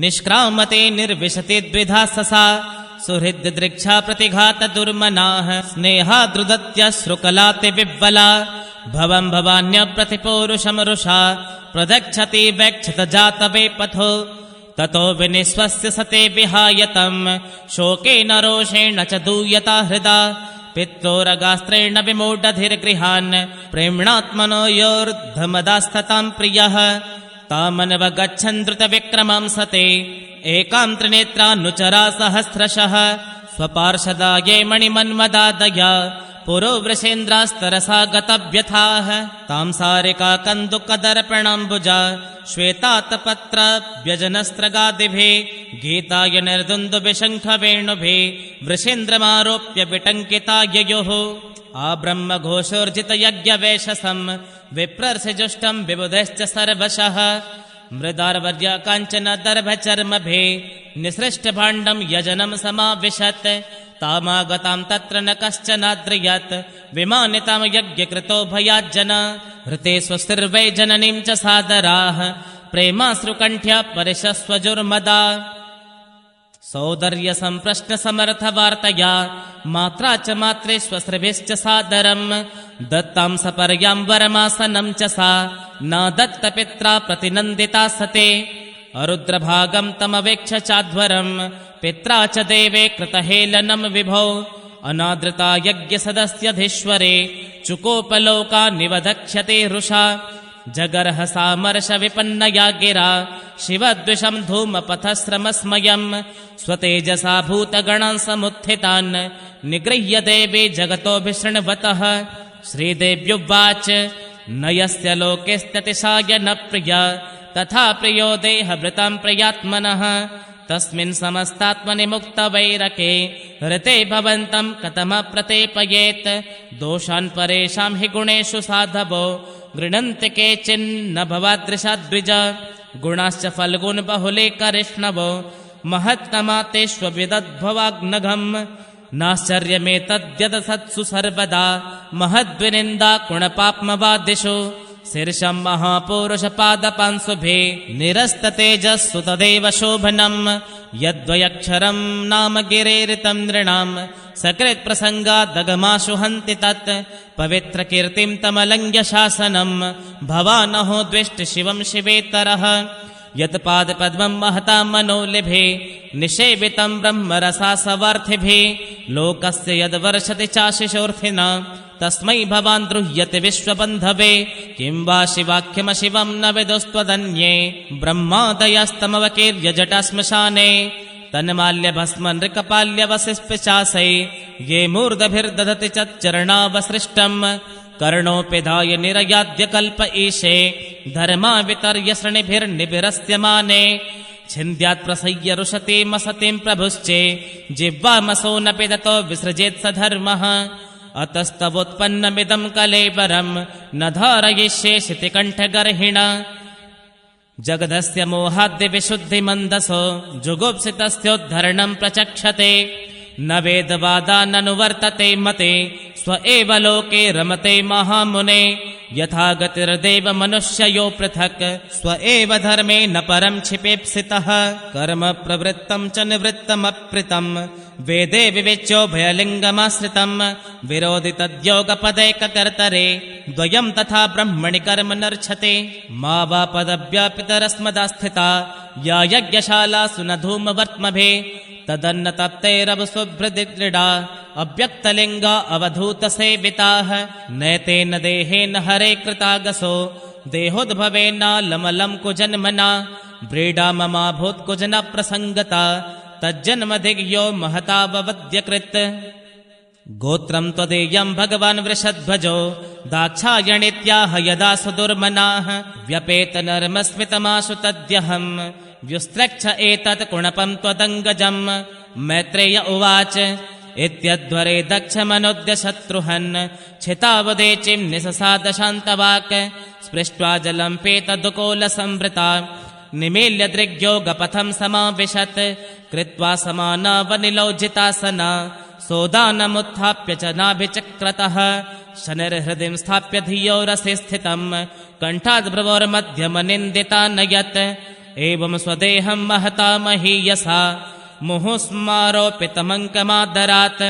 निष्क्रामते निर्विशति द्विधा ससा सुहृद्दृक्षा प्रतिघात दुर्मनाः स्नेहाद्रुदत्यश्रुकलाति विह्वला भवं भवान्य प्रतिपौरुषमरुषा प्रदक्षति वैक्षत जातवे पथो ततो विनिस्वस्य सते विहायतं शोकेन रोषेण च दूयता हृदा पित्रोरगास्त्रेण विमूढधिर्गृहान् प्रेम्णात्मनो योर्धमदास्ततां प्रियः तामनवगच्छन् द्रुतविक्रमं सते एकां त्रिनेत्रानुचरा सहस्रशः स्वपार्षदाये मणिमन्मदादया पुरो वृषेन्द्रास्तरसा गतव्यथाः तां सारिका कन्दुकदर्पणाम्बुजा श्वेतातपत्र व्यजनस्त्रगादिभिः गीताय निर्दुन्दुभिशङ्खवेणुभिः वृषेन्द्रमारोप्य विटङ्किताययोः आब्रह्मघोषोर्जितयज्ञवेषसं विप्रर्षजुष्टं विबुधश्च सर्वशः मृदार्वर्य काञ्चन दर्भचर्मभिः निसृष्टभाण्डं यजनं समाविशत् तामागतां तत्र न कश्चनाद्रियत् विमानितां यज्ञकृतो भयाज्जन हृते स्वस्तिर्वै जननीं च सादराः प्रेमाश्रुकण्ठ्या परिशस्वजुर्मदा सौदर्यसम्प्रश्नसमर्थवार्तया मात्रा च मात्रे स्वस्त्रिभिश्च सादरं दत्तां सपर्यां वरमासनं च सा न दत्तपित्रा प्रतिनन्दिता सते अरुद्रभागं तमवेक्ष चाध्वरं पित्रा च देवे कृतहेलनं विभो अनादृता यज्ञसदस्यधीश्वरे चुकोपलोका निवदक्ष्यते हृषा जगर्हसामर्ष विपन्नया गिरा शिवद्विषं धूमपथश्रमस्मयं स्वतेजसा भूतगणान् समुत्थितान् निगृह्य देवी जगतोऽभिशृण्वतः श्रीदेव्युवाच न यस्य लोकेऽस्त्यतिशाय न प्रिया तथा प्रियो देहभृतां प्रयात्मनः तस्मिन् समस्तात्मनि मुक्तवैरके हृते भवन्तं कथमप्रतेपयेत् दोषान् परेषां हि गुणेषु साधवो गृह्णन्ति केचिन्न भवादृशाद्विज गुणाश्च फल्गुन् बहुले करिष्णवो महत्तमातेष्वविदद्भवाग्नघम् नाश्चर्यमेतद्यदसत्सु सर्वदा महद्विनिन्दा गुणपाप्मवादिषु शीर्षं महापुरुषपादपांशुभे निरस्ततेजस्सु तदेव शोभनं यद्वयक्षरं नाम गिरेरितं नृणां सकृत्प्रसङ्गादगमाशु हन्ति तत् पवित्रकीर्तिं तमलङ्घ्य शासनं भवानहो द्वेष्टि शिवं शिवेतरः यत्पादपद्मं महता मनोलिभे निषेवितं ब्रह्मरसासवार्थिभिः लोकस्य यद्वर्षति चाशिशोऽर्थिना तस्मै भवान् द्रुह्यते विश्वबन्धवे किं वा शिवाख्यमशिवं न विदुस्त्वदन्ये ब्रह्मादयस्तमवकीर्य जटाश्मशाने तन्माल्यभस्म नृकपाल्यवसिस्पिशासै ये मूर्धभिर्दधति च चरणावसृष्टम् कर्णोपिधाय निरयाद्य कल्प ईशे धर्मावितर्य श्रेणिभिर्निभिरस्यमाने छिन्द्यात्प्रसह्य रुशतीमसतीं प्रभुश्चे जिह्वामसो न पिदतो विसृजेत् स धर्मः अतस्तवोत्पन्नमिदं कलेवरं न धारयिष्ये शितिकण्ठगर्हिण जगदस्य मोहाद्य विशुद्धिमन्दसो जुगुप्सितस्योद्धरणं प्रचक्षते न वेदवादा ननुवर्तते मते स्व एव लोके रमते महामुने यथा गतिर्देव मनुष्ययो पृथक् स्व एव धर्मे न परं क्षिपेप्सितः कर्म प्रवृत्तं च निवृत्तमप्रितं वेदे विवेच्यो भयलिङ्गमाश्रितं विरोधि तद्योगपदैककर्तरे द्वयं तथा ब्रह्मणि कर्म नर्च्छते मा वा पदव्यापितरस्मदास्थिता या यज्ञशालासु न धूमवर्त्मभे तदन्न तप्तैरवसुभृदिक्रीडा अव्यक्तलिङ्गा अवधूतसेविताः नैतेन देहेन हरे कृतागसो देहोद्भवेनालमलं कुजन्मना व्रीडा ममाभूत्कुजन प्रसङ्गता तज्जन्मधिग्यो महताववद्यकृत् गोत्रं त्वदीयं भगवान् वृषध्वजो दाक्षायणीत्याह यदा सुदुर्मनाः व्यपेतनर्मस्मितमाशु तद्यहम् व्युस्त्रक्ष एतत् कुणपं त्वदङ्गजम् मैत्रेय उवाच इत्यध्वरे दक्षमनुद्य शत्रुहन् छितावदेचिं निससाद शान्तवाक् स्पृष्ट्वा जलं पेतदुकोलसंवृता निमील्य दृग्योगपथं समाविशत् कृत्वा समानावनिलौजितासना सोदानमुत्थाप्य च नाभिचक्रतः शनिर्हृदिं स्थाप्य धियो रसे स्थितं कण्ठाद्भ्रुवोर्मध्यमनिन्दिता नयत् एवं स्वदेहं महता महीयसा मुहुस्मारोपितमङ्कमादरात्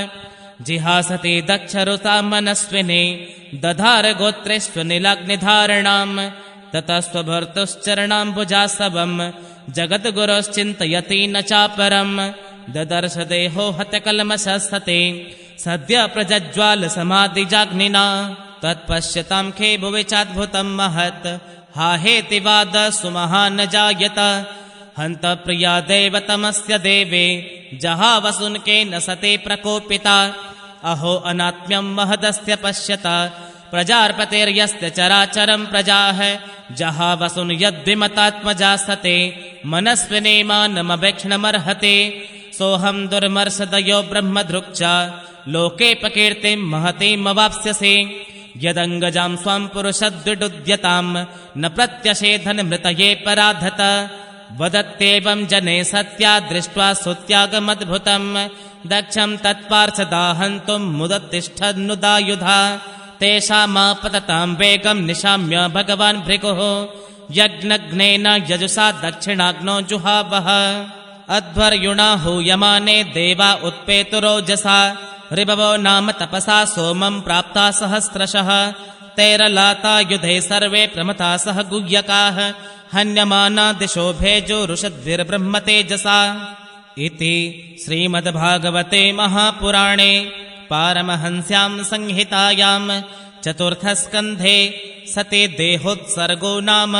जिहासति दक्षरुता मनस्विने दधार गोत्रेष्वनिलग्निधारणाम् ततस्त्वभर्तुश्चरणाम्बुजासवम् जगद्गुरोश्चिन्तयति न चापरम् ददर्श देहो हतकल्मषस्तते सद्य प्रज्ज्वाल समाधिजाग्निना तत्पश्यतां खे भुवि चाद्भुतं महत् हा हेति वाद सुमहान् जायत हन्त प्रिया देवतमस्य देवे जहावसुन्केन सते प्रकोपिता अहो अनात्म्यं महदस्य पश्यता प्रजार्पतेर्यस्य चराचरं प्रजाः जहावसुन् यद्विमतात्मजा सते मनस्विनेमानमवेक्षणमर्हते सोऽहं दुर्मर्षदयो ब्रह्मधृक् च लोकेऽपकीर्तिं महतीमवाप्स्यसे यदङ्गजां स्वां पुरुषद्विडुद्यतां न प्रत्यषेधन्मृतये पराधत वदत्येवं जने सत्या दृष्ट्वा सुत्यागमद्भुतं दक्षं तत्पार्षदाहन्तुं मुदतिष्ठन्नुदायुधा तेषामापततां वेगं निशाम्य भगवान् भृगुः यज्ञग्नेन यजुषा दक्षिणाग्नौ जुहावः अध्वर्युणा हूयमाने देवा उत्पेतुरोजसा ऋभवो नाम तपसा सोमं प्राप्ता सहस्रशः तैरलाता युधे सर्वे प्रमथा सह गुह्यकाः हन्यमाना दिशो भेजोरुषद्भिर्ब्रह्मतेजसा इति श्रीमद्भागवते महापुराणे पारमहंस्यां संहितायां चतुर्थस्कन्धे सती देहोत्सर्गो नाम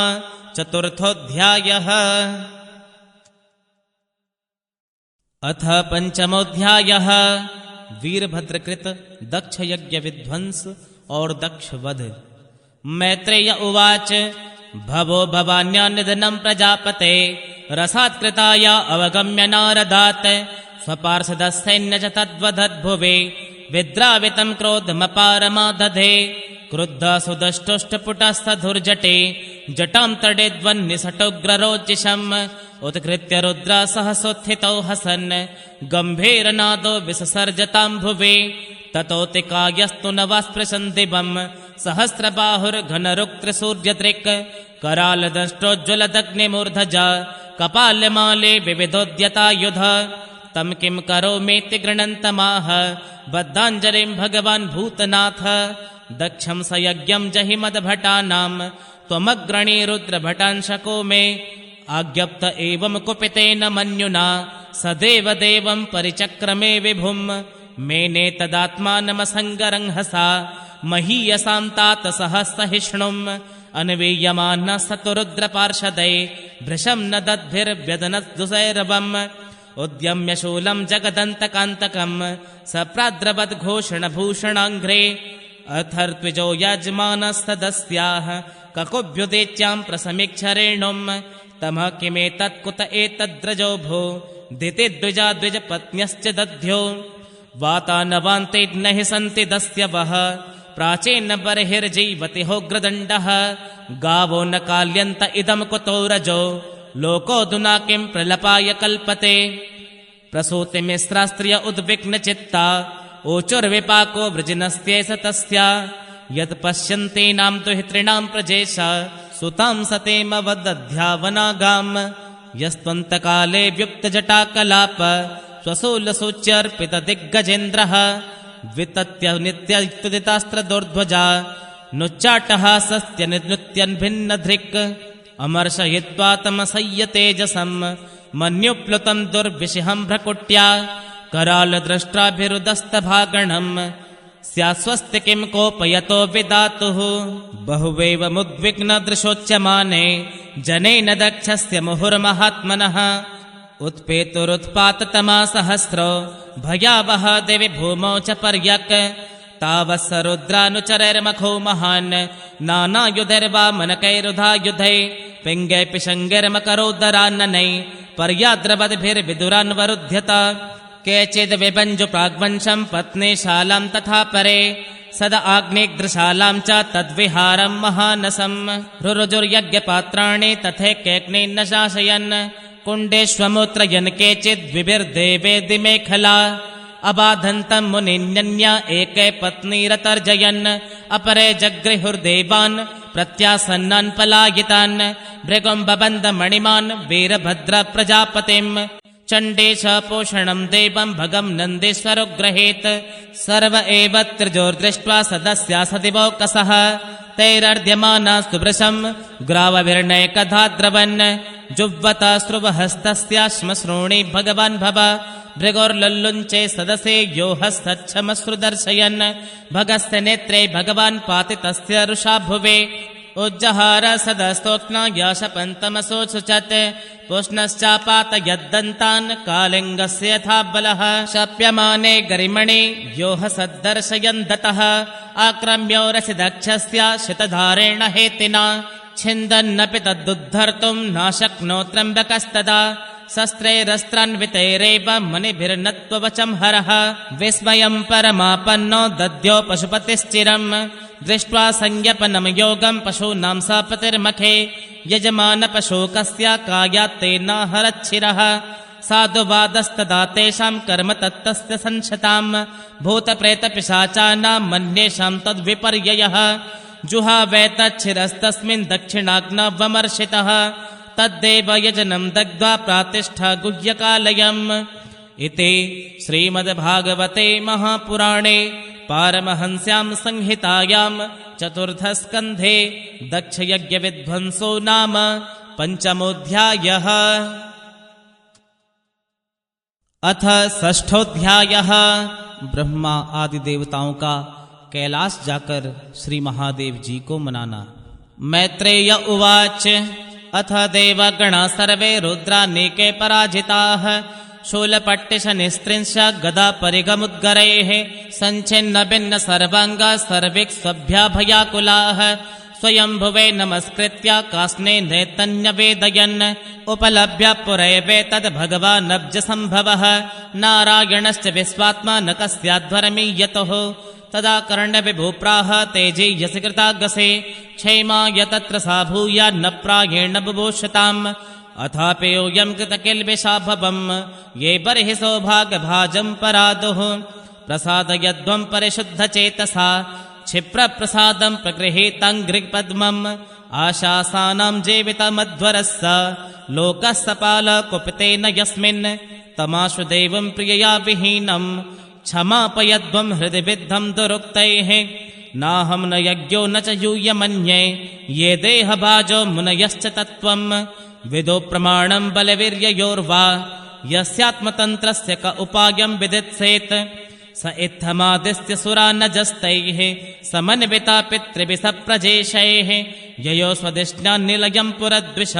चतुर्थोऽध्यायः। अथ पंचमोऽध्यायः। वीरभद्रकृत दक्ष यज्ञ विध्वंस और दक्ष वध। मैत्रेय उवाच भवो भवान्या निधनं प्रजापते रसात्कृताया अवगम्य नारदात् स्वपार्षदसैन्य च तद्वदद्भुवे विद्रावितं क्रोधमपारमादधे क्रुद्धसुदष्टुष्टपुटस्थधुर्जटे जटां तडेद्वन्निसटोग्ररोचिषम् उत्कृत्य रुद्रा सहसोत्थितौ हसन् गम्भीरनादो विससर्जतां भुवे ततोतिकायस्तु न वास्पृशन् दिवम् सहस्रबाहुर्घनरुक्त्रसूर्यदृक् करालदष्टोज्ज्वलदग्निमूर्धजा कपालमाले विविधोद्यतायुध तं किं करोमीति गृणन्तमाह बद्धाञ्जलिं भगवान् भूतनाथ दक्षं स यज्ञं जहि मदभटानां त्वमग्रणी रुद्रभटांशको मे आज्ञप्त एवं कुपितेन मन्युना सदेव देवं परिचक्रमे विभुं मेने तदात्मानमसङ्गरंहसा महीयसां तात सहस्रहिष्णुम् अन्वीयमानः सतुरुद्रपार्षदै भृशं न दद्भिर्व्यदनद्दुसैरवम् उद्यम्य शूलं जगदन्तकान्तकं सप्राद्रवद्घोषणभूषणाङ्घ्रे अथर्त्विजो यजमानस्तदस्याः ककुभ्युदेत्यां प्रसमीक्षरेणुम् तमः किमेतत् कुत एतद्रजो भो दितिद्विजा द्विजपत्न्यश्च दध्यो वातानवान्ते न हि सन्ति दस्यवः प्राचीन बर्हिर्जीवति होग्रदण्डः गावो न काल्यन्त इदं कुतो रजो लोकोऽधुना किं प्रलपाय कल्पते प्रसूतिमिस्रास्त्रिय उद्विग्नचित्ता ओचुर्विपाको वृजिनस्त्येष तस्या यत् पश्यन्तीनां दुहितॄणां प्रजेश सुतां सतेमवदध्यावनागाम् यस्त्वन्तकाले व्युक्तजटाकलाप स्वशूलसूच्यर्पितदिग्गजेन्द्रः वितत्य नित्यस्तुदितास्त्रदोर्ध्वजा नुच्चाट्टहासस्त्यनुत्यन्भिन्नधृक् अमर्शयित्वा तमसय्यतेजसम् मन्युप्लुतं दुर्विषहं भ्रकुट्या करालद्रष्ट्राभिरुदस्तभागणम् स्यास्वस्ति किं कोपयतो विदातुः बहुवेवमुद्विग्नदृशोच्यमाने जनेन दक्षस्य मुहुर्महात्मनः उत्पेतुरुत्पाततमा सहस्रो भयावह दिवि भूमौ च पर्यक् तावत्स रुद्रानुचरैर्मखो महान् नानायुधैर्वामनकैरुधायुधै पिङ्गै पिशङ्गैर्मकरोदरान्ननै पर्याद्रवद्भिर्विदुरान्वरुध्यत केचिद् विभञ्जु प्राग्वंशं पत्नीशालां तथा परे सदा आग्नेग्रशालां च तद्विहारं महानसम् रुरुजुर्यज्ञपात्राणि तथैकैक्ने न शासयन् कुण्डेष्वमुत्रयन् केचिद्विभिर्देवेदिमेखला अबाधन्तं मुनिन्यन्या एकै पत्नीरतर्जयन् अपरे जगृहुर्देवान् प्रत्यासन्नान् पलायितान् भृगुं बबन्ध मणिमान् वीरभद्र प्रजापतिम् चण्डेश पोषणं देवं भगं नन्देश्वरो गृहीत सर्व एव त्रिजोर्दृष्ट्वा सदस्या सदिवौकसः तैरर्ध्यमानास्तु वृषं ग्रावविर्णयकधा द्रवन् जुह्वता स्रुवहस्तस्या श्मश्रूणि भगवान् भव भृगोर्लुल्लुञ्चे सदसे यो हस्तच्छमश्रुदर्शयन् भगस्य नेत्रे भगवान् पाति तस्य रुषा भुवे उज्जहार सदस्तोक्नायाशपन्तमसोऽसुचत् पुष्णश्चापात यद्दन्तान् कालिङ्गस्य यथा बलः शप्यमाने गरिमणि यो हसद्दर्शयन् दतः आक्रम्योरसि दक्षस्य शतधारेण हेतिना छिन्दन्नपि तद्दुद्धर्तुं नाशक्नोत्रम्बकस्तदा शस्त्रैरस्त्रान्वितैरेव मणिभिर्नत्ववचं हरः विस्मयं परमापन्नो दद्यो पशुपतिश्चिरम् दृष्ट्वा संज्ञपनं योगं पशूनां सपतिर्मखे यजमानपशुकस्य कायात्तेन हरच्छिरः साधुवादस्तदा तेषां कर्म तत्तस्य संशतां भूतप्रेतपिशाचानां मन्येषां तद्विपर्ययः जुहावेतच्छिरस्तस्मिन् दक्षिणाग्नवमर्षितः तद्देव यजनं दग्ध्वा प्रातिष्ठा गुह्यकालयम् इति श्रीमद्भागवते महापुराणे पारमहंस्यां संहितायां चतुर्थस्कन्धे दक्षयज्ञविध्वंसो नाम पञ्चमोऽध्यायः। अथ षष्ठोऽध्यायः। ब्रह्मा आदि देवताओं का कैलाश जाकर श्री महादेव जी को मनाना। मैत्रेय उवाच अथ देवगणा सर्वे रुद्रानेके पराजिताः शूलपट्टिशनिस्त्रिंश गदा परिगमुद्गरैः सञ्छिन्न भिन्न सर्वाङ्गा सर्वेक्ष्वभ्याभयाकुलाः स्वयंभुवे नमस्कृत्य कास्ने नैतन्यवेदयन् उपलभ्य पुरैवे तद् भगवानब्जसम्भवः नारायणश्च विश्वात्मा न कस्याध्वरमीयतुः तदा कर्णविभूप्राह तेजयसि कृतागसे क्षेमाय तत्र सा भूया न प्रायेण बुभूषताम् अथापि योऽयं कृतकिल्बिषाभवम् ये बर्हि सौभागभाजं परादुः प्रसादयध्वं परिशुद्धचेतसा क्षिप्रप्रसादं प्रगृहीताङ्घ्रिपद्मम् आशासानां जीवितमध्वरः लोकस्य पालकुपितेन यस्मिन् तमाशु देवं प्रियया विहीनम् क्षमापयध्वं हृदि विद्धं दुरुक्तैः नाहं न यज्ञो न च यूयमन्ये ये देहभाजो मुनयश्च तत्त्वम् विदो प्रमाणं बलवीर्ययोर्वा यस्यात्मतन्त्रस्य क उपायं विदित्सेत् स इत्थमादित्य सुरानजस्तैः समन्विता पितृभिः सप्रजेशैः ययो स्वदिष्ण्यान्निलयं पुरद्विष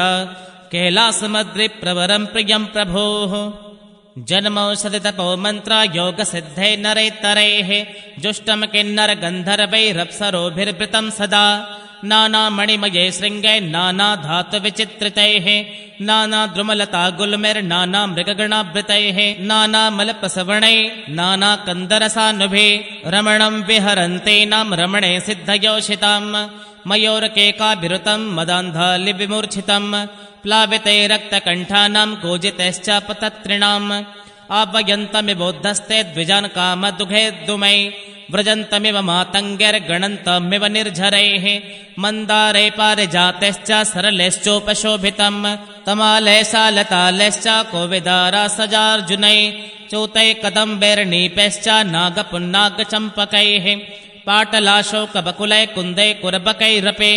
कैलासमद्रिप्रवरं प्रियं प्रभोः जन्मौषधितपो मन्त्रा योगसिद्धै नरैतरैः जुष्टं किन्नर गन्धर्वैरप्सरोभिर्वृतं सदा नानामणिमये शृङ्गै नानाधातुविचित्रितैः नानाद्रुमलतागुल्मैर्नानामृगगणावृतैः नानामलप्रसवणै नानाकन्दरसानुभिः रमणं विहरन्तीनां रमणे सिद्धयोषिताम् मयूरकेकाभिरुतं मदान्धालिविमूर्छितम् प्लाविते रक्तकण्ठानां कूजितैश्च पतत्रिणाम् आह्वयन्तमिवोद्धस्ते द्विजान् कामदुघेद्दुमै व्रजन्तमिव मातङ्गैर्गणन्तमिव निर्झरैः मन्दारै पारिजातैश्च सरलैश्चोपशोभितम् तमालैशालतालैश्च कोविदारासजार्जुनै चूतै कदम्बैर्नीपैश्च नागपुन्नागचम्पकैः पाटलाशोकबकुलै कुन्दै कुर्बकैरपि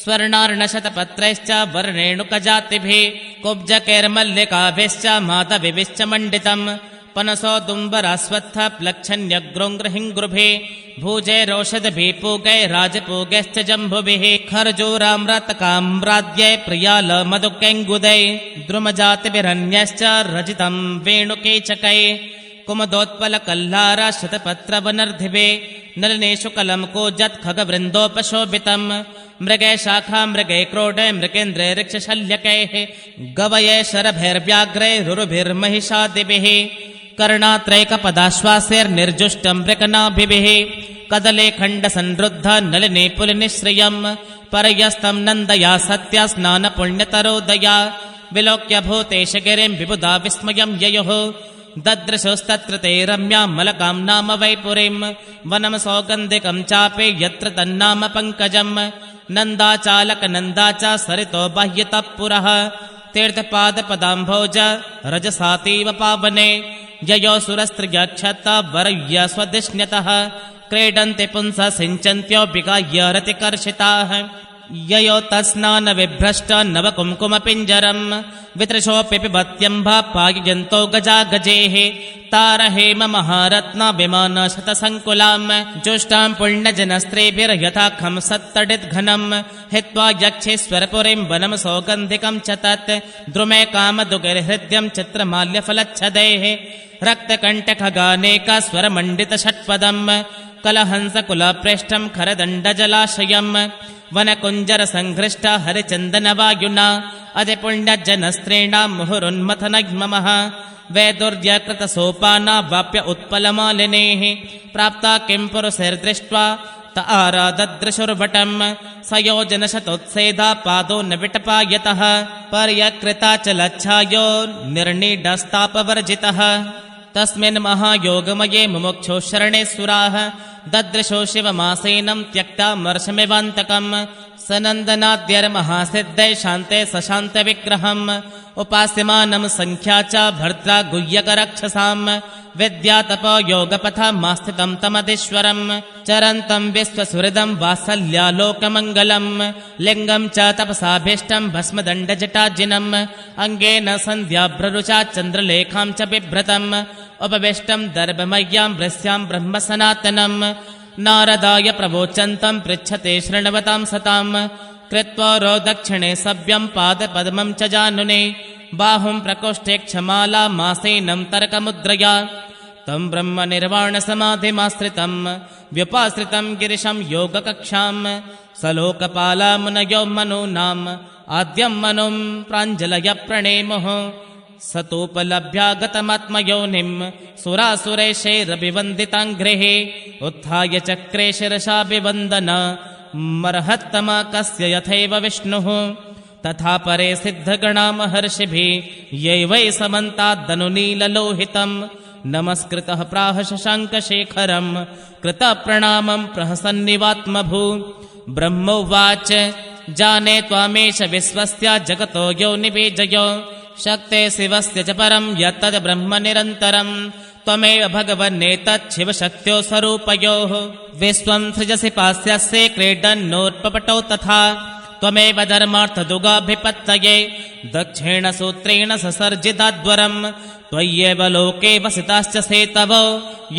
स्वर्णार्णशतपत्रैश्च वर्णेणुकजातिभिः कुब्जकैर्मल्लिकाभिश्च माधविभिश्च मण्डितम् पनसोदुम्बरास्वत्थप्लक्षण्यग्रोङ्ग्रहिङ्गृभिः भूजैरौषधिभिः पूगैराजपूगैश्च जम्बुभिः खर्जूराम्रतकाम्राद्यै प्रियालमधुकैङ्गुदै द्रुमजातिभिरन्यश्च रजितं वेणुकीचकै कुमुदोत्पलकल्हारशतपत्रवनर्धिभिः नलिनेषु कलमकोजत्खगवृन्दोपशोभितम् मृगै शाखा मृगै क्रोडै मृगेन्द्रै ऋक्षशल्यकैः गवयै शरभैर्व्याघ्रैरुरुभिर्महिषादिभिः कर्णात्रैकपदाश्वासैर्निर्जुष्टं मृगनाभिभिः कदले खण्डसंरुद्ध नलिने पुलिनिश्रियम् पर्यस्तं नन्दया सत्या स्नानपुण्यतरोदया विलोक्य भूतेशगिरिं विबुधा विस्मयं ययुः ददृशुस्तत्र ते रम्यां मलकां नाम वैपुरीं वनं सौगन्धिकं चापि यत्र तन्नाम पङ्कजम् नन्दाचालक नन्दा च सरितो बाह्यतः पुरः तीर्थपादपदाम्भोज रजसातीव पावने ययो सुरस्त्रियक्षत वरय्य स्वदिष्ण्यतः क्रीडन्ति पुंसः सिञ्चन्त्यो विगाह्य रतिकर्षिताः ययो तस्नान विभ्रष्ट नवकुङ्कुमपिञ्जरम् वितृशोऽपि पिबत्यम्भ पाययन्तो गजा गजेः तारहेम महारत्न विमान शतसङ्कुलाम् जुष्टाम् पुण्यजनस्त्रीभिर्यथाखं सत्तडिद्घनम् हित्वा यक्षेश्वरपुरीम् वनम् सौगन्धिकम् च तत् द्रुमे कामदुगिर्हृद्यम् चित्रमाल्यफलच्छदैः रक्तकण्टखगानेकस्वरमण्डितषट्पदम् कलहंसकुलप्रेष्ठम् खरदण्डजलाशयम् वनकुञ्जरसङ्घृष्ट हरिचन्दनवायुना अधिपुण्यजनस्त्रीणाम् मुहुरुन्मथनग्ममः वैदुर्यकृतसोपाना वाप्य उत्पलमालिनेः प्राप्ता किं पुरुषैर्दृष्ट्वा त आराददृशुर्वटम् सयोजनशतोत्सेदा पादो न विटपायतः पर्यकृता च लच्छायो निर्णीडस्तापवर्जितः तस्मिन् महायोगमये मुमुक्षो शरणे सुराः ददृशो शिवमासेनं त्यक्ता मर्षमिवान्तकम् सनन्दनाद्यर्महासिद्धै शान्ते सशान्तविग्रहम् उपास्यमानं सङ्ख्या च भर्त्रा गुह्यकरक्षसाम् विद्यातपयोगपथमास्थितं तमधीश्वरम् चरन्तं विश्वसुहृदं वात्सल्यालोकमङ्गलम् लिङ्गं च तपसाभीष्टं भस्मदण्डजटाजिनम् अङ्गेन सन्ध्याभ्ररुचा चन्द्रलेखां च बिभ्रतम् उपविष्टं दर्भमय्यां वृस्यां ब्रह्मसनातनम् नारदाय प्रवोचन्तं पृच्छते शृण्वतां सताम् कृत्वा रो दक्षिणे सव्यं पादपद्मं च जानुने बाहुं प्रकोष्ठे क्षमाला मासेनं तर्कमुद्रया तं ब्रह्मनिर्वाणसमाधिमाश्रितं व्युपाश्रितं गिरिशं योगकक्षां सलोकपाला मुनयो मनूनाम् आद्यं मनुं प्राञ्जलय प्रणेमुः सतोपलभ्यागतमात्मयोनिं सुरासुरेशैरभिवन्दिताङ्घ्रिः उत्थाय चक्रे शिरसाभिवन्दन मर्हत्तमा कस्य यथैव विष्णुः तथा परे सिद्धगणा महर्षिभिः यैवै समन्तादनुनीललोहितं नमस्कृतः प्राह शशाङ्कशेखरं कृतप्रणामं प्रहसन्निवात्मभू ब्रह्मोवाच जाने त्वामेष विश्वस्य जगतो योनिबीजयो शक्ते शिवस्य च परं यत्तद् ब्रह्म निरन्तरम् त्वमेव भगवन्नेतत् शिवशक्त्यो स्वरूपयोः विश्वं सृजसि पास्यस्य क्रीडन्नोत्पपटौ तथा त्वमेव धर्मार्थदुगाभिपत्तये दक्षेण सूत्रेण ससर्जिताद्वरम् त्वय्येव लोके वसिताश्च सेतवो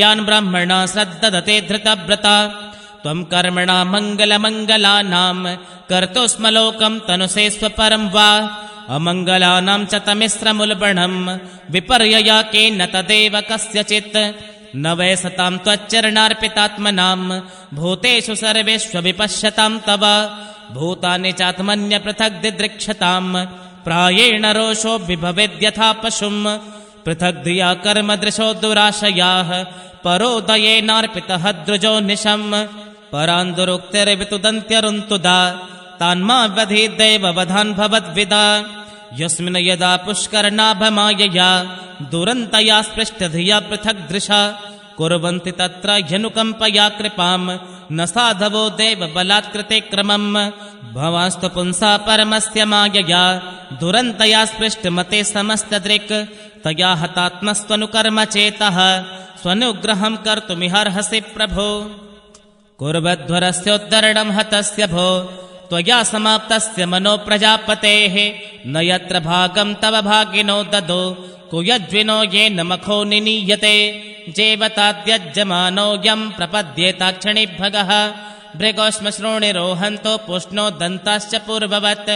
यान् ब्रह्मणा श्रद्दधते धृतव्रता त्वं कर्मणा मङ्गलमङ्गलानां कर्तुस्म तनुसे स्वपरं वा अमङ्गलानां च तमिस्रमुल्बणं विपर्ययाकेन तदेव कस्यचित् न वै सतां त्वच्चरणार्पितात्मनां भूतेषु सर्वेष्वभिपश्यतां तव भूतानि चात्मन्यपृथग् दिदृक्षतां प्रायेण रोषो विभवेद्यथा पशुं पृथग् धिया कर्मदृशो दुराशयाः परोदयेनार्पितः द्रुजो निशम् परान्दुरुक्तिर्वितुदन्त्यरुन्तुदा तान्मा वधीदेववधान् भवद्विदा यस्मिन् यदा पुष्करनाभमायया दुरन्तया स्पृष्टधिया पृथग् दृशा कुर्वन्ति तत्र ह्यनुकम्पया कृपां न साधवो देवबलात्कृते क्रमम् भवांस्तु पुंसा परमस्य मायया दुरन्तया स्पृष्टमते समस्तदृक् तया हतात्मस्त्वनुकर्मचेतः स्वनुग्रहं कर्तुमिहर्हसि प्रभो कुर्वध्वरस्योद्धरणं हतस्य भो त्वया समाप्तस्य मनो प्रजापतेः न यत्र भागं तव भागिनो ददो कुयज्विनो येन मखो निनीयते जेवताद्यज्यमानोऽयं प्रपद्येताक्षणिभगः भृगोश्मश्रोणिरोहन्तो पुष्णो दन्ताश्च पूर्ववत्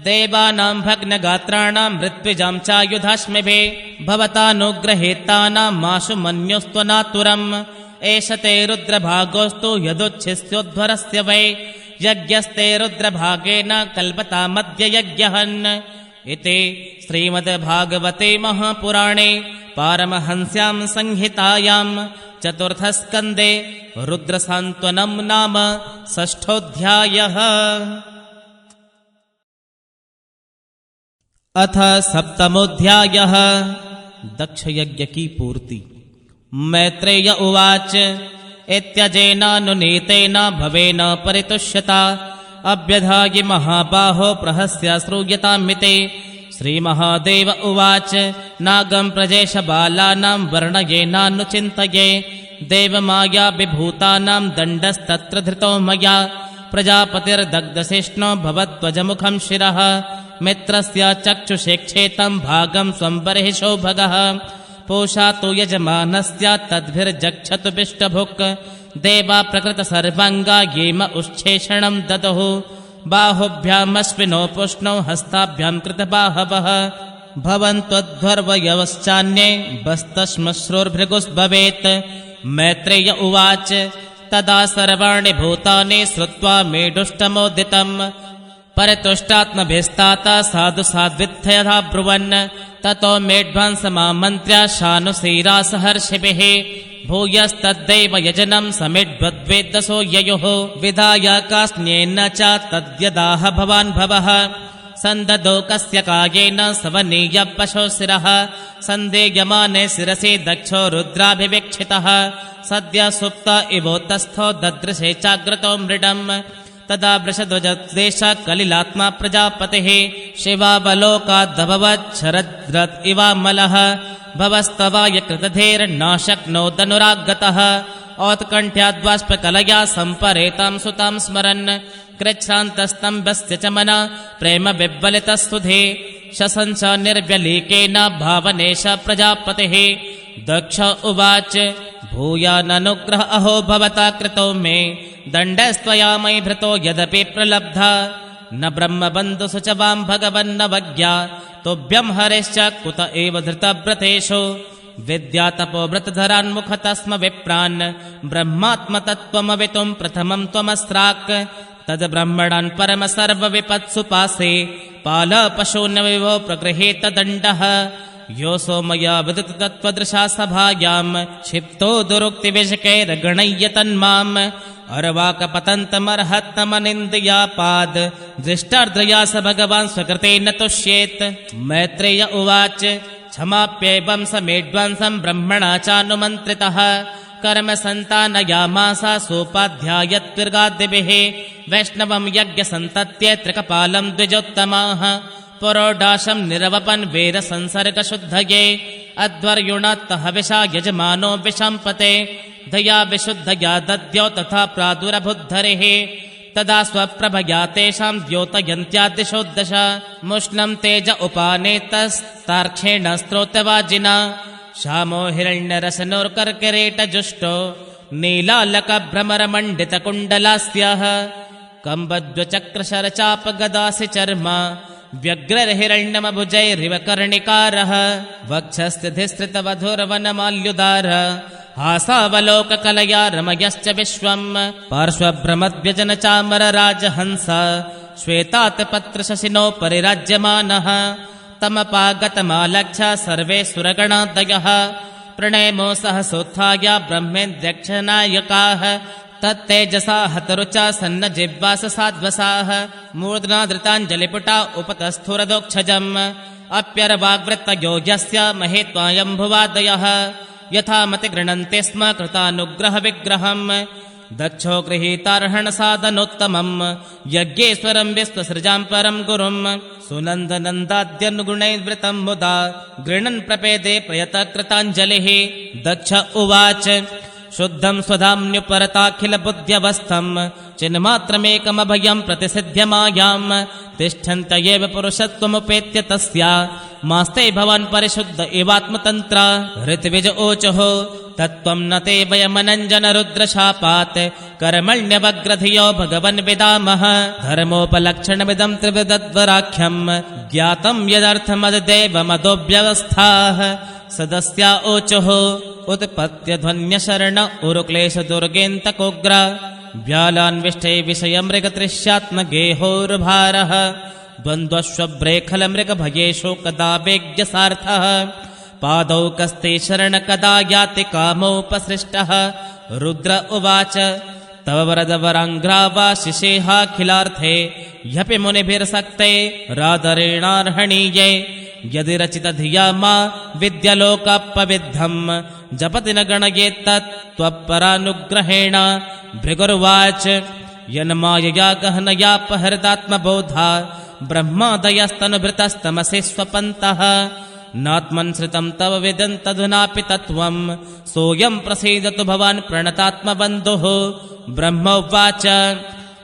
देवानां भग्नगात्राणां मृत्युजां चायुधाश्मिभिः भवतानुग्रहेत्तानां माशु मन्योस्त्वनातुरम् एष ते रुद्रभागोऽस्तु यदुच्छिस्योद्ध्वरस्य वै यज्ञस्ते रुद्रभागेन कल्पतामद्य यज्ञहन् इति श्रीमद्भागवते महापुराणे पारमहंस्यां संहितायां चतुर्थस्कन्धे रुद्रसान्त्वनं नाम षष्ठोऽध्यायः। अथ सप्तमोऽध्यायः। दक्षयज्ञ की पूर्ति। मैत्रेय उवाच इत्यजेनानुनीतेन भवेन परितुष्यता अभ्यधायि महाबाहो प्रहस्य श्रूयतामिते। श्रीमहादेव उवाच नागं प्रजेशबालानां वर्णयेनानुचिन्तये देवमाया विभूतानां दण्डस्तत्र धृतो मया प्रजापतिर्दग्धशिष्णो भवत्वजमुखं शिरः मित्रस्य चक्षुषेक्षेतं भागं स्वं बर्हिषो भगः पोषातु यजमानस्य तद्भिर्जक्षतु पिष्टभुक् देवा प्रकृत सर्वाङ्गा येम उच्छेषणं ददुः बाहुभ्यामश्विनो पुष्णो हस्ताभ्यां कृतबाहवः भवन्त्वध्वर्वयवश्चान्ये बस्तश्मश्रुर्भृगुस्भवेत्। मैत्रेय उवाच तदा सर्वाणि भूतानि श्रुत्वा मेढुष्टमोदितम् परितुष्टात्मभिस्ताता साधु साध्वित्थयथा ब्रुवन् ततो मेढ्वांसमामन्त्र्य शानुशीरासहर्षिभिः भूयस्तद्दैव यजनं समिड्वद्वेद्दसो ययुः विधाय कास्न्येन च तद्यदाह भवान् भवः सन्ददो कस्य कायेन सवनीय पशो शिरः सन्देयमाने शिरसि दक्षो रुद्राभिवेक्षितः सद्य सुप्त इवोतस्थो ददृशे चाग्रतो मृडम् तदा वृषध्वजदेश कलिलात्मा प्रजापतिः शिवावलोकादभवच्छरद्रत् इवामलः भवस्तवाय कृतधेर्नाशक्नोदनुरागतः औत्कण्ठ्याद्वाष्पकलया सम्परेतां सुतां स्मरन् कृच्छ्रान्तस्तम्भस्य च मना प्रेम विह्वलितस्तुधे शशंस निर्व्यलीकेन भावनेश प्रजापतिः। दक्ष उवाच भूयाननुग्रह अहो भवता कृतो मे दण्डस्त्वया मयि भृतो यदपि प्रलब्धा न ब्रह्मबन्धुषु च वां भगवन्नवज्ञा तुभ्यं हरेश्च कुत एव धृतव्रतेषु विद्यातपोव्रतधरान्मुखतस्म विप्रान् ब्रह्मात्मतत्त्वमवितुं प्रथमं त्वमस्राक् तद्ब्रह्मणान् परम सर्वविपत्सु पासे पालपशून्यविवो प्रगृहीत दण्डः योऽसो मया विदित तत्त्वदृशा सभायां क्षिप्तो दुरुक्तिविषकैर्गणय्य तन्माम् अर्वाकपतन्तमर्हत्तमनिन्द्यापाद् दृष्टार्द्रया स भगवान् स्वकृतेन तुष्येत्। मैत्रेय उवाच क्षमाप्येवं स मेढ्वांसं ब्रह्मणा चानुमन्त्रितः कर्म सन्तानयामास सोपाध्यायत्विर्गादिभिः वैष्णवं यज्ञसन्तत्ये त्रिकपालं द्विजोत्तमाः पुरोडाशं निरवपन् वेदसंसर्गशुद्धये अध्वर्युणात्त हविषा यजमानो विशम्पते दया विशुद्धया दद्यो तथा प्रादुरभुद्धरिः तदा स्वप्रभया तेषां द्योतयन्त्यादिशो दश मुष्णं तेज उपानेतस्तार्क्षेण स्त्रोतवाजिना श्यामो हिरण्यरसनोर्कर्करेटजुष्टो नीलालकभ्रमरमण्डितकुण्डलास्यः कम्बद्वचक्रशरचापगदासि चर्मा व्यग्रहिरण्यमभुजैरिव कर्णिकारः वक्षस्थितिस्त्रितवधुर्वनमाल्युदार हासावलोककलया रमयश्च विश्वम् पार्श्वभ्रमद्व्यजन चामरराजहंस श्वेतातपत्रशशिनो परिराज्यमानः तमपागतमालक्ष्य सर्वे सुरगणादयः प्रणेमो सहसोत्थाय ब्रह्मेन्द्रक्षनायकाः तत्तेजसा हतरुचा सन्नजिह्वास साध्वसाः मूर्ध्ना धृताञ्जलिपुटा उपतस्थुरदोक्षजम् अप्यर्वाग्वृत्तयो यस्य महेत्वायम्भुवादयः यथामति गृह्णन्ति स्म कृतानुग्रहविग्रहम् दक्षो गृहीतार्हणसाधनोत्तमम् यज्ञेश्वरं विश्वसृजां परं गुरुम् सुनन्दनन्दाद्यनुगुणैर्वृतं मुदा गृह्णन् प्रपेदे प्रयतकृताञ्जलिः। दक्ष उवाच शुद्धं स्वधाम्युपरताखिलबुद्ध्यवस्थं चिन्मात्रमेकमभयं प्रतिसिद्ध्यमायां तिष्ठन्त्येव पुरुषत्वमुपेत्य तस्या मास्ते भवान् परिशुद्ध एवात्मतन्त्र ऋत्विज ऊचुः तत्त्वं न ते वयमनञ्जन रुद्रशापात् कर्मण्यवग्रधियो भगवन् विदामः धर्मोपलक्षणमिदं त्रिविदद्वराख्यं ज्ञातं यदर्थमदेवमदोऽव्यवस्थाः सदस्या ऊचुः उत्पत्त्यध्वन्यशरण उरुक्लेशदुर्गेन्तकोग्र व्यालान्विष्टे विषयमृगतृष्यात्मगेहोर्भारः द्वन्द्वश्वब्रेखलमृगभयेषु कदा वेग्यसार्थः पादौ कस्ते शरण कदा याति कामोपसृष्टः। रुद्र उवाच तव वरदवराङ्घ्रावाशिषेहाखिलार्थे ह्यपि मुनिभिर्सक्ते रादरेणार्हणीये यदि रचितधिया मा विद्यलोकापविद्धम् जपति न गणयेत्तत् त्वत्परानुग्रहेण। भृगुर्वाच यन्मायया गहनयापहृतात्मबोधा ब्रह्मादयस्तनुभृतस्तमसि स्वपन्तः नात्मन्सृतं तव विदन्तधुनापि तत्त्वं सोऽयं प्रसीदतु भवान् प्रणतात्मबन्धुः ब्रह्मोवाच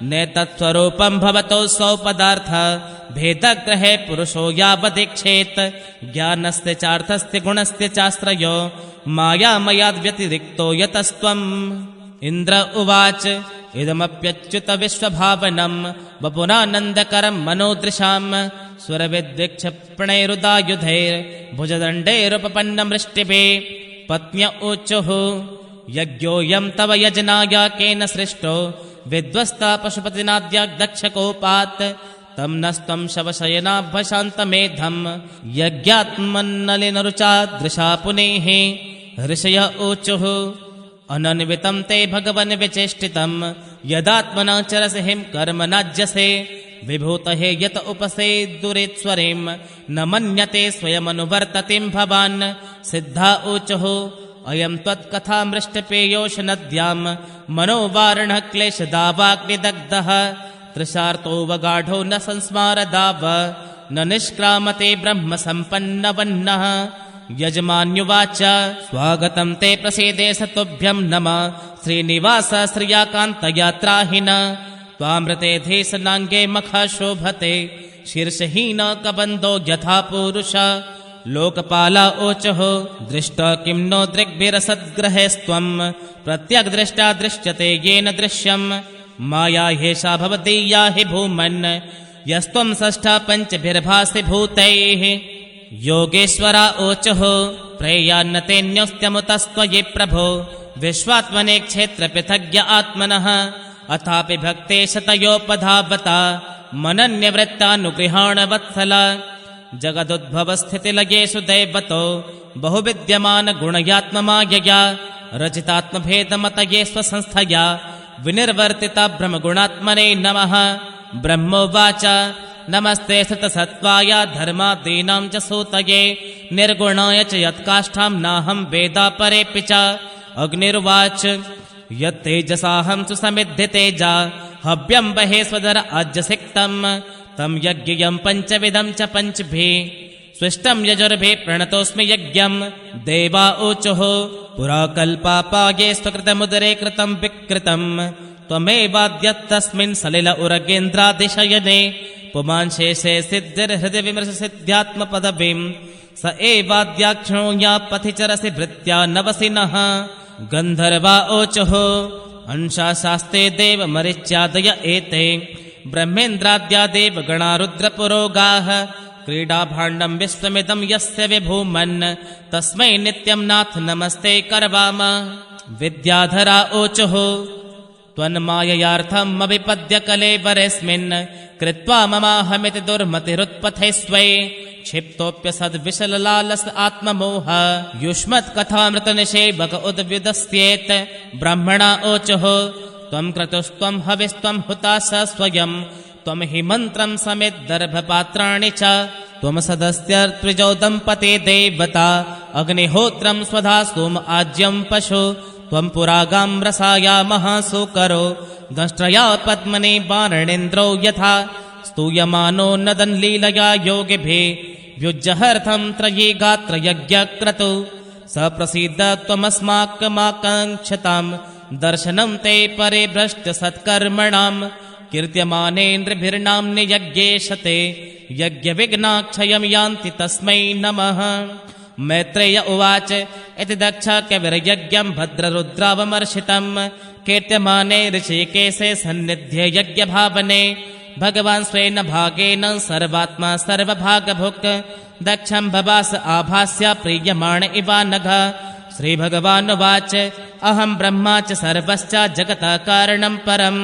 नेतत्स्वरूपं भवतो सौ पदार्थ भेदग्रहे पुरुषो यावदीक्षेत् ज्ञानस्य चार्थस्य गुणस्य चाश्रयो मायामयाद्व्यतिरिक्तो यतस्त्वम् इन्द्र उवाच इदमप्यच्युत विश्वभावनं वपुनानन्दकरं मनोदृशाम् स्वरविद्विक्षपणैरुदायुधैर्भुजदण्डैरुपपन्नमृष्टिभिः पत्न्य ऊचुः यज्ञोऽयं तव यजनाय केन सृष्टो विध्वस्ता पशुपतिनाद्यदक्षकोपात् तं नस्त्वं शवशयनाभशान्तमेधं यज्ञात्मन्नलिनरुचादृशा पुनेः ऋषय ऊचुः अनन्वितं ते भगवन् विचेष्टितं यदात्मना चरसि हिं कर्म नाज्यसे विभूतहे यत उपसेदुरेश्वरीं न मन्यते स्वयमनुवर्ततिं भवान् सिद्धा ऊचुः अयं त्वत्कथामृष्टपेयोष नद्यां मनोवारणः क्लेशदावाग्निदग्धः तृषार्तो वगाढो न संस्मारदाव न निष्क्रामते ब्रह्म सम्पन्नवन्नः यजमान्युवाच स्वागतं ते प्रसीदे सतुभ्यं नमः श्रीनिवास श्रियाकान्तयात्राहिन त्वामृतेधेसनाङ्गे मखा शोभते शीर्षहीन कबन्धो यथा पुरुष लोकपाला ओचः दृष्ट किं नो दृग्भिरसद्ग्रहेस्त्वं प्रत्यग्दृष्टा दृश्यते येन दृश्यं माया ह्येषा भवदीया हि भूमन् यस्त्वं षष्ठा पञ्चभिर्भासि भूतैः योगेश्वरा ओचः प्रेयान्नतेऽन्योस्त्यमुतस्त्वयि प्रभो विश्वात्मने क्षेत्रपृथग्य आत्मनः अथापि भक्ते शतयोपधावता मनन्यवृत्तानुगृहाण वत्सल जगदुद्भवस्थितिलयेषु दैवतो बहुविद्यमान गुणयात्ममायया रचितात्मभेदमतये स्वसंस्थया विनिर्वर्तिता ब्रह्मगुणात्मने नमः ब्रह्मोवाच नमस्ते सतसत्त्वाय धर्मादीनां च सूतये निर्गुणाय च यत्काष्ठां नाहं वेदापरेऽपि च अग्निर्वाच यत्तेजसाहं सुसमिद्धि तेजा हव्यं बहे स्वदर आज्यसिक्तं तं यज्ञं पञ्चविधं च पञ्चभिः स्विष्टं यजुर्भिः प्रणतोऽस्मि यज्ञं देवा ऊचुः पुरा कल्पापाये स्वकृतमुदरे कृतं विकृतं त्वमेवाद्यत्तस्मिन् सलिल उरगेन्द्रादिशयने पुमांशेषे सिद्धिर्हृदि विमर्शसिद्ध्यात्मपदवीं स एवाद्याक्षणोऽया पथि चरसि भृत्या नवसिनः गन्धर्वा ओचुः अंशाशास्ते देव मरीच्यादय एते ब्रह्मेन्द्राद्या देवगणा रुद्रपुरोगाः क्रीडाभाण्डं विश्वमिदं यस्य विभूमन् तस्मै नित्यं नाथ नमस्ते करवाम विद्याधरा ओचुः त्वन्माययार्थम् अभिपद्य कलेवरेऽस्मिन् कृत्वा ममाहमिति दुर्मतिरुत्पथे स्वे क्षिप्तोऽप्यसद्विशललालस आत्ममोह युष्मत्कथामृतनिषेवक उद्व्युदस्येत् ब्रह्मणा ओचुः त्वं क्रतुस्त्वं हविस्त्वं हुता स स्वयं त्वं हि मन्त्रं समिद्दर्भपात्राणि च त्वं सदस्यर्त्विजौ दम्पते देवता अग्निहोत्रं स्वधा सोम आज्यं पशु त्वं पुरागां रसाया महासुकरो दंष्ट्रया पद्मने वारणेन्द्रौ यथा स्तूयमानो नदन् लीलया योगिभिः व्युज्जहर्थं त्रयी गात्रयज्ञक्रतु स प्रसीद त्वमस्माकमाकाङ्क्षतां दर्शनं ते परे भ्रष्ट सत्कर्मणां कीर्त्यमानेन्द्रभिर्नाम्नि यज्ञेशते यज्ञविघ्नाक्षयं यान्ति तस्मै नमः मैत्रेय उवाच इति दक्ष कविर्यज्ञं भद्ररुद्रावमर्षितं कीर्त्यमाने ऋषिकेशे सन्निध्ये यज्ञभावने भगवान् स्वेन भागेन सर्वात्मा सर्वभागभुक् दक्षं भवास आभास्य प्रीयमाण इवानघ श्रीभगवानुवाच अहं ब्रह्मा च सर्वश्च जगतः कारणं परम्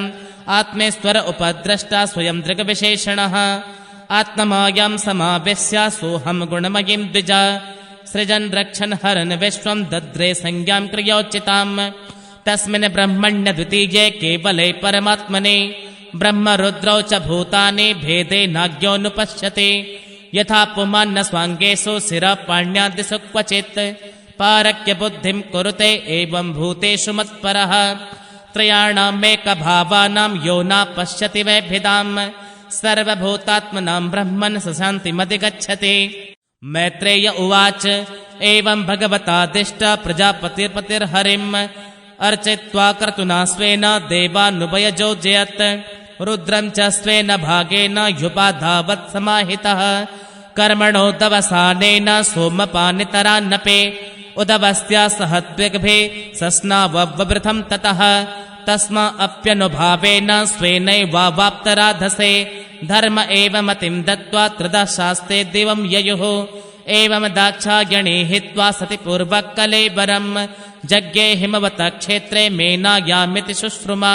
आत्मेश्वर उपद्रष्टा स्वयं दृग्विशेषणः आत्ममायां समावेश्य सोऽहं गुणमयीं द्विज सृजन् रक्षन् हरन् विश्वं दद्रे संज्ञां क्रियोचिताम् तस्मिन् ब्रह्मण्यद्वितीये केवले परमात्मने ब्रह्मरुद्रौ च भूतानि भेदेनाज्ञोऽनुपश्यति यथा पुमान्न स्वाङ्गेषु शिरपाण्यादिषु क्वचित् पारक्य बुद्धिं कुरुते एवं भूतेषु मत्परः त्रयाणामेकभावानां यो न पश्यति वैभिदाम् सर्वभूतात्मनां ब्रह्मन् स शान्तिमधिगच्छति। मैत्रेय उवाच एवं भगवतादिष्ट प्रजापतिर्पतिर्हरिम् अर्चयित्वा क्रतुना स्वेन देवानुपयजोजयत् रुद्रं च स्वेन भागेन ह्युपाधावत् समाहितः कर्मणोदवसानेन सोमपानितरान्नपे उदवस्त्या सहद्विग्भे सस्नाववृथं ततः तस्मा अप्यनुभावेन स्वेनैवावाप्तराधसे धर्म एव मतिं दत्त्वा त्रिदशास्ते दिवं ययुः एवं दाक्षायणे हित्वा सति पूर्वः कलेबरम् जज्ञे हिमवतक्षेत्रे मेनायामिति शुश्रुमा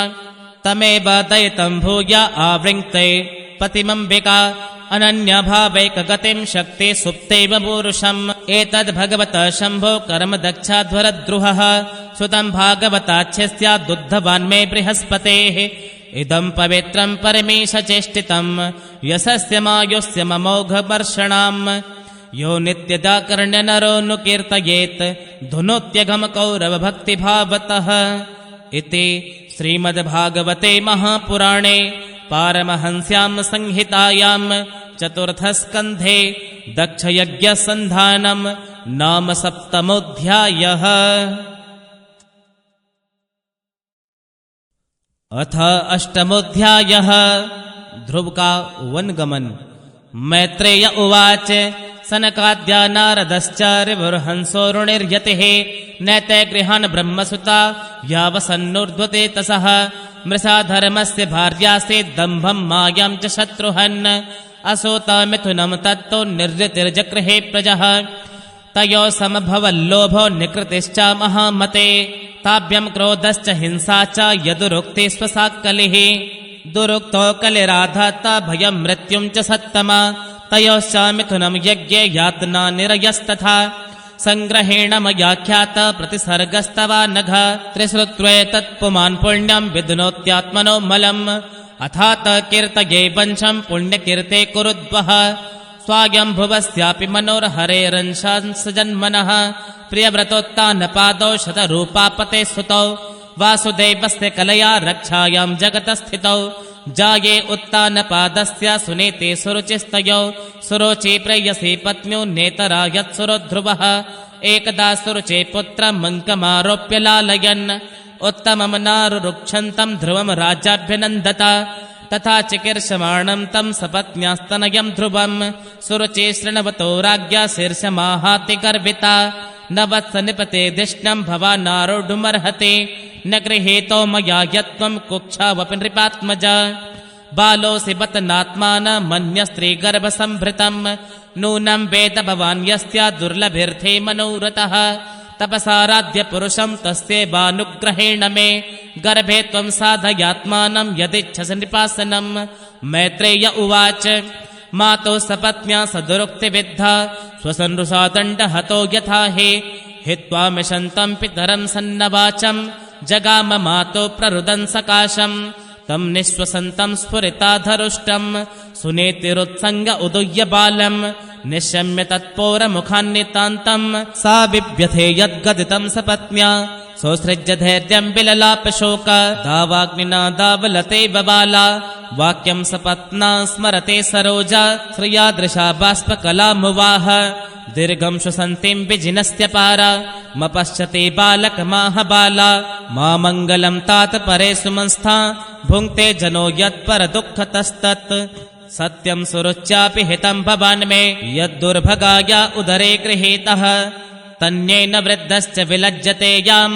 तमेव दयितं भूय आवृङ्क्ते पतिमम्बिका अनन्यभावैकगतिं शक्ति सुप्तैव पूरुषम् एतद् भगवतः शम्भो कर्म दक्षाध्वरद्रुहः सुतं भागवताच्छस्यादुद्धवान् मे बृहस्पतेः इदं पवित्रं परमेश चेष्टितं यशस्य मायुस्य ममोघवर्षणाम् यो नित्यदा कर्ण्य नरो नु कीर्तयेत् धुनोत्यघम कौरवभक्तिभावतः इति श्रीमद्भागवते महापुराणे पारमहंस्यां संहितायां चतुर्थस्कन्धे दक्षयज्ञसन्धानं नाम सप्तमोऽध्यायः। अथ अष्टमोऽध्यायः ध्रुव का वनगमन। मैत्रेय उवाच सनकाद्या नारदश्च ऋभुर्हंसोरुणिर्यतिः नैते गृहान् ब्रह्मसुता यावसन्नुर्ध्वते तसः मृषा धर्मस्य भार्यासे दम्भं मायां च शत्रुहन् असोत मिथुनं तत्तो निर्जतिर्जगृहे प्रजः तयो समभवल्लोभो निकृतिश्च महामते ताभ्यं क्रोधश्च हिंसा च यदुरुक्ते स्वसाक्कलिः दुरुक्तो कलिराधाता भयं मृत्युं च सत्तमा तयोश्च मिथुनं यज्ञे यातना निरयस्तथा संग्रहेण मयाख्यात प्रतिसर्गस्तवा नघ त्रिश्रुत्वे तत्पुमान् पुण्यं विदुनोत्यात्मनो मलम् अथात कीर्तये वंशं पुण्यकीर्ते कुरुद्वः स्वायम्भुवस्यापि मनोर्हरेरंशांसजन्मनः प्रियव्रतोत्तानपादौ शतरूपापते सुतौ वासुदेवस्य कलया रक्षायां जगतस्थितौ जाये उत्तानपादस्य सुनीते सुरुचिस्तयो सुरोचि प्रेयसी पत्न्यो नेतरा यत्सुरोध्रुवः एकदा सुरुचे पुत्रं मङ्कमारोप्य लालयन् उत्तमं नारुरुक्षन्तं ध्रुवं राजाभ्यनन्दत तथा चिकीर्षमाणं तं सपत्न्यास्तनयं ध्रुवं सुरुचि शृण्वतो राज्ञा शीर्षमाहाति गर्विता न वत्स निपते दिष्णं भवानारोढुमर्हति न गृहीतो मया यत्त्वं कुक्षावपि नृपात्मज बालोऽसि बतनात्मान मन्यस्त्रीगर्भसम्भृतं नूनं वेद भवान् यस्य दुर्लभिर्थे मनोरथः तपसाराध्य पुरुषं तस्यैवानुग्रहेण मे गर्भे त्वं साधयात्मानं यदिच्छसि नृपासनं। मैत्रेय उवाच मातो सपत्न्या सदुरुक्तिविद्धा स्वसनृषा दण्डहतो यथा हि हित्वा मिषन्तं पितरं सन्नवाचं जगाम मातो प्ररुदन् सकाशं तं निःश्वसन्तं स्फुरिताधरुष्टं सुनेतिरुत्सङ्ग उदुह्य बालं निशम्य तत्पौरमुखान्नितान्तं सा बिभ्यथे यद्गदितं सपत्न्या सोऽसृज्य धैर्यं विललापशोक दावाग्निना दावलते बबाला वाक्यं सपत्ना स्मरते सरोजा श्रियादृशा बाष्पकलामुवाह दीर्घं श्वसन्तीं विजिनस्त्यपारा मपश्यते बालकमाहबाला मा मङ्गलं तात परे सुमंस्था भुङ्क्ते जनो यत्परदुःखतस्तत् सत्यं सुरुच्यापि हितं भवान् मे यद्दुर्भगाया उदरे गृहीतः तन्येन वृद्धश्च विलज्जते यां